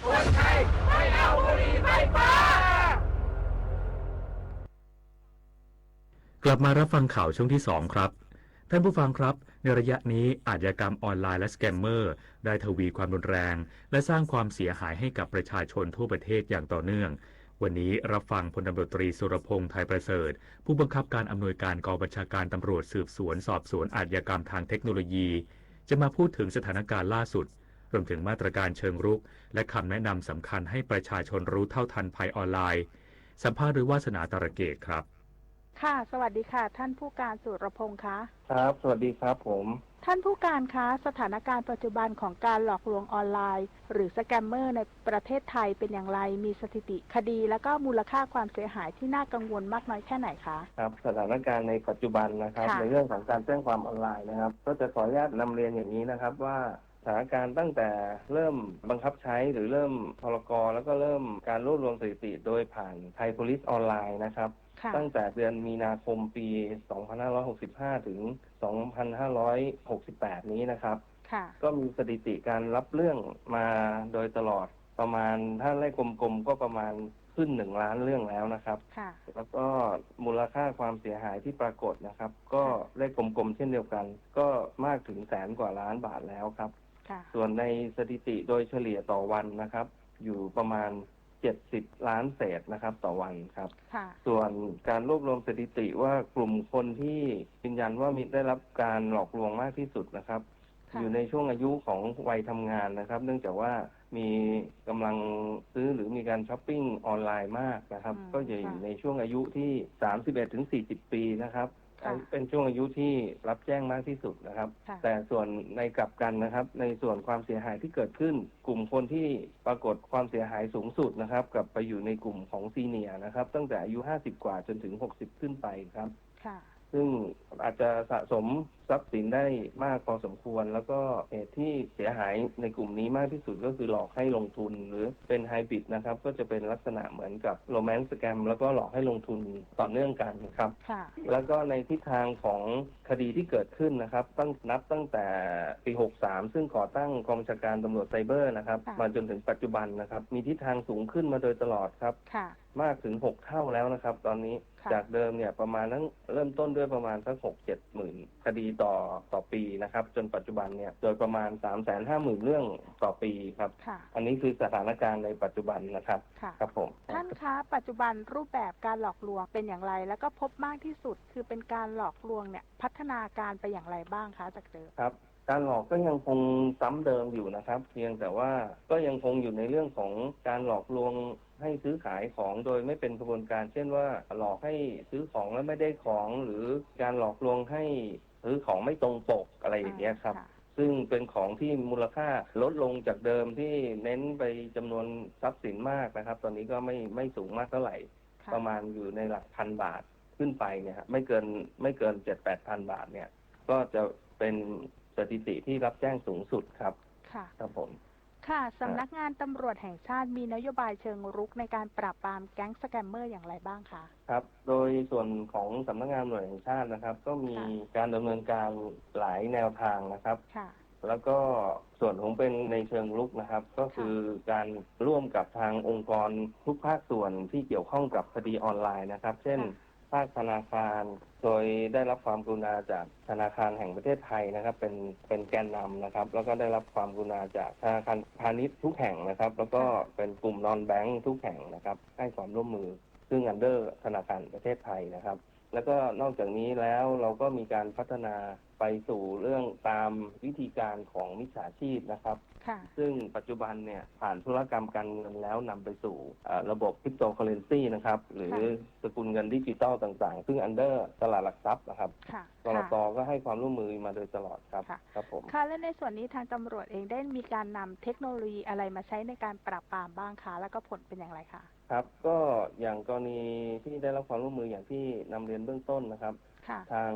คนไทยไม่เอาบุหรี่ไฟฟ้ากลับมารับฟังข่าวช่วงที่ 2 ครับท่านผู้ฟังครับในระยะนี้อาชญากรรมออนไลน์และสแกมเมอร์ได้ทวีความรุนแรงและสร้างความเสียหายให้กับประชาชนทั่วประเทศอย่างต่อเนื่องวันนี้รับฟังพลตำรวจตรีสุรพงษ์ไทยประเสริฐผู้บังคับการอำนวยการกองบัญชาการตำรวจสืบสวนสอบสวนอาชญากรรมทางเทคโนโลยีจะมาพูดถึงสถานการณ์ล่าสุดรวมถึงมาตรการเชิงรุกและคำแนะนำสำคัญให้ประชาชนรู้เท่าทันภัยออนไลน์สัมภาษณ์โดยวาสนาตระเกตครับค่ะสวัสดีค่ะท่านผู้การสุรพงษ์คะครับสวัสดีครับผมท่านผู้การคะสถานการณ์ปัจจุบันของการหลอกลวงออนไลน์หรือสแกมเมอร์ในประเทศไทยเป็นอย่างไรมีสถิติคดีและก็มูลค่าความเสียหายที่น่ากังวลมากน้อยแค่ไหนคะครับสถานการณ์ในปัจจุบันนะครับในเรื่องของการแจ้งความออนไลน์นะครับก็จะขออนุญาตนำเรียนอย่างนี้นะครับว่าส ถานการณ์ตั้งแต่เริ่มบังคับใช้หรือเริ่มพรก.แล้วก็เริ่มการรวบรวมสถิติโดยผ่านไทย Police ออนไลน์นะครับตั้งแต่เดือนมีนาคมปี 2565 ถึง 2568 นี้นะครับก็มีสถิติการรับเรื่องมาโดยตลอดประมาณถ้าเลขกลมๆก็ประมาณขึ้น1 ล้านเรื่องแล้วนะครับแล้วก็มูลค่าความเสียหายที่ปรากฏนะครับก็เลขกลมๆเช่นเดียวกันก็มากถึง100,000 กว่าล้านบาทแล้วครับส่วนในสถิติโดยเฉลี่ยต่อวันนะครับอยู่ประมาณ70 ล้านเศษนะครับต่อวันครับส่วนการรวบรวมสถิติว่ากลุ่มคนที่ยืนยันว่ามีได้รับการหลอกลวงมากที่สุดนะครับอยู่ในช่วงอายุของวัยทำงานนะครับเนื่องจากว่ามีกำลังซื้อหรือมีการช้อปปิ้งออนไลน์มากนะครับก็จะอยู่ในช่วงอายุที่ 31-40 ปีนะครับเป็นช่วงอายุที่รับแจ้งมากที่สุดนะครับแต่ส่วนในกลับกันนะครับในส่วนความเสียหายที่เกิดขึ้นกลุ่มคนที่ปรากฏความเสียหายสูงสุดนะครับกลับไปอยู่ในกลุ่มของซีเนียร์นะครับตั้งแต่อายุ50 กว่าจนถึง60ขึ้นไปครับซึ่งอาจจะสะสมทรัพย์สินได้มากพอสมควรแล้วก็เหตุที่เสียหายในกลุ่มนี้มากที่สุดก็คือหลอกให้ลงทุนหรือเป็นไฮบริดนะครับก็จะเป็นลักษณะเหมือนกับโรแมนต์สแกมแล้วก็หลอกให้ลงทุนต่อเนื่องกันครับแล้วก็ในทิศทางของคดีที่เกิดขึ้นนะครับตั้งแต่ปี 63ซึ่งก่อตั้งกองบัญชาการตำรวจไซเบอร์นะครับมาจนถึงปัจจุบันนะครับมีทิศทางสูงขึ้นมาโดยตลอดครับมากถึง6 เท่าแล้วนะครับตอนนี้จากเดิมเนี่ยประมาณนั้นเริ่มต้นด้วยประมาณสัก 6-7 หมื่นคดีต่อปีนะครับจนปัจจุบันเนี่ยโดยประมาณ 350,000 เรื่องต่อปีครับอันนี้คือสถานการณ์ในปัจจุบันนะครับครับผมท่านคะปัจจุบันรูปแบบการหลอกลวงเป็นอย่างไรแล้วก็พบมากที่สุดคือเป็นการหลอกลวงเนี่ยพัฒนาการไปอย่างไรบ้างคะจากเดิมครับการหลอกก็ยังคงซ้ำเดิมอยู่นะครับเพียงแต่ว่าก็ยังคงอยู่ในเรื่องของการหลอกลวงให้ซื้อขายของโดยไม่เป็นกระบวนการเช่นว่าหลอกให้ซื้อของแล้วไม่ได้ของหรือการหลอกลวงให้ซื้อของไม่ตรงปกอะไรอย่างเงี้ยครับซึ่งเป็นของที่มูลค่าลดลงจากเดิมที่เน้นไปจำนวนทรัพย์สินมากนะครับตอนนี้ก็ไม่สูงมากเท่าไหร่ประมาณอยู่ในหลักพันบาทขึ้นไปเนี่ยไม่เกิน 7-8,000 บาทเนี่ยก็จะเป็นสถิติที่รับแจ้งสูงสุดครับครับผมค่ะสำนักงานตำรวจแห่งชาติมีนโยบายเชิงรุกในการปราบปรามแก๊งสแกมเมอร์อย่างไรบ้างคะครับโดยส่วนของสำนักงานตำรวจแห่งชาตินะครับก็มีการดำเนินการหลายแนวทางนะครับแล้วก็ส่วนของเป็นในเชิงรุกนะครับก็คือการร่วมกับทางองค์กรทุกภาคส่วนที่เกี่ยวข้องกับคดีออนไลน์นะครับเช่นภาคธนาคารโดยได้รับความกรุณาจากธนาคารแห่งประเทศไทยนะครับเป็นแกนนำนะครับแล้วก็ได้รับความกรุณาจากธนาคารพาณิชย์ทุกแห่งนะครับแล้วก็เป็นกลุ่มนอนแบงค์ทุกแห่งนะครับให้ความร่วมมือซึ่งอันเดอร์ธนาคารประเทศไทยนะครับแล้วก็นอกจากนี้แล้วเราก็มีการพัฒนาไปสู่เรื่องตามวิธีการของมิจฉาชีพนะครับซึ่งปัจจุบันเนี่ยผ่านธุรกรรมการเงินแล้วนำไปสู่ระบบคริปโตเคอเรนซีนะครับหรือสกุลเงินดิจิตอลต่างๆซึ่งอันเดอร์ตลาดหลักทรัพย์นะครับกลต.ก็ให้ความร่วมมือมาโดยตลอดครับครับผมค่ะและในส่วนนี้ทางตำรวจเองได้มีการนำเทคโนโลยีอะไรมาใช้ในการปราบปรามบ้างคะแล้วก็ผลเป็นอย่างไรคะครับก็อย่างกรณีที่ได้รับความร่วมมืออย่างที่นำเรียนเบื้องต้นนะครับทาง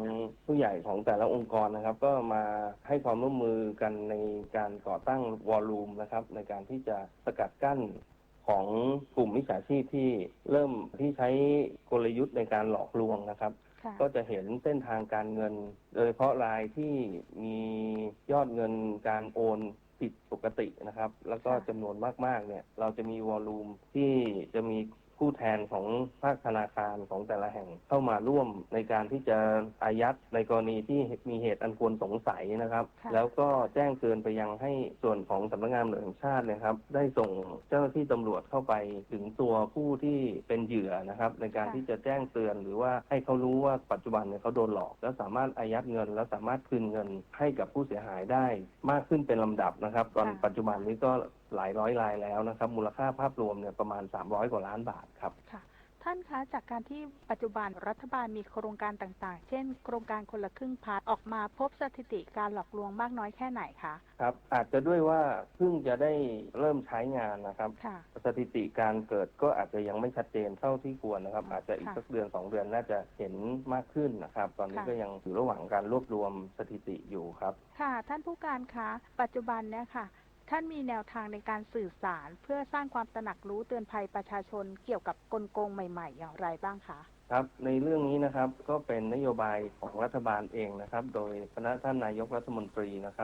ผู้ใหญ่ของแต่ละองค์กรนะครับก็มาให้ความร่วมมือกันในการก่อตั้งวอลลุ่มนะครับในการที่จะสกัดกั้นของกลุ่มมิจฉาชีพที่เริ่มที่ใช้กลยุทธ์ในการหลอกลวงนะครับก็จะเห็นเส้นทางการเงินโดยเฉพาะรายที่มียอดเงินการโอนผิดปกตินะครับแล้วก็จำนวนมากๆเนี่ยเราจะมีวอลลุ่มที่จะมีผู้แทนของภาคธนาคารของแต่ละแห่งเข้ามาร่วมในการที่จะอายัดในกรณีที่มีเหตุอันควรสงสัยนะครับแล้วก็แจ้งเตือนไปยังให้ส่วนของสำนักงานตำรวจแห่งชาตินะครับได้ส่งเจ้าหน้าที่ตำรวจเข้าไปถึงตัวผู้ที่เป็นเหยื่อนะครับในการที่จะแจ้งเตือนหรือว่าให้เขารู้ว่าปัจจุบันเนี่ยเขาโดนหลอกแล้วสามารถอายัดเงินแล้วสามารถคืนเงินให้กับผู้เสียหายได้มากขึ้นเป็นลำดับนะครับตอนปัจจุบันนี้ก็หลายร้อยรายแล้วนะครับมูลค่าภาพรวมเนี่ยประมาณ300 กว่าล้านบาทครับค่ะ ท่านคะจากการที่ปัจจุบันรัฐบาลมีโครงการต่างๆ เช่น โครงการคนละครึ่งพาร์ทออกมาพบสถิติการหลอกลวงมากน้อยแค่ไหนคะ ครับอาจจะด้วยว่าเพิ่งจะได้เริ่มใช้งานนะครับ ค่ะ สถิติการเกิดก็อาจจะยังไม่ชัดเจนเท่าที่ควรนะครับ อาจจะอีกสักเดือน2 เดือนน่าจะเห็นมากขึ้นนะครับ ตอนนี้ก็ยังอยู่ระหว่างการรวบรวมสถิติอยู่ครับ ค่ะท่านผู้การคะปัจจุบันเนี่ยค่ะท่านมีแนวทางในการสื่อสารเพื่อสร้างความตระหนักรู้เตือนภัยประชาชนเกี่ยวกับกลโกงใหม่ๆอย่างไรบ้างคะ ครับในเรื่องนี้นะครับก็เป็นนโยบายของรัฐบาลเองนะครับ โดยคณะท่านนายกรัฐมนตรีนะครับ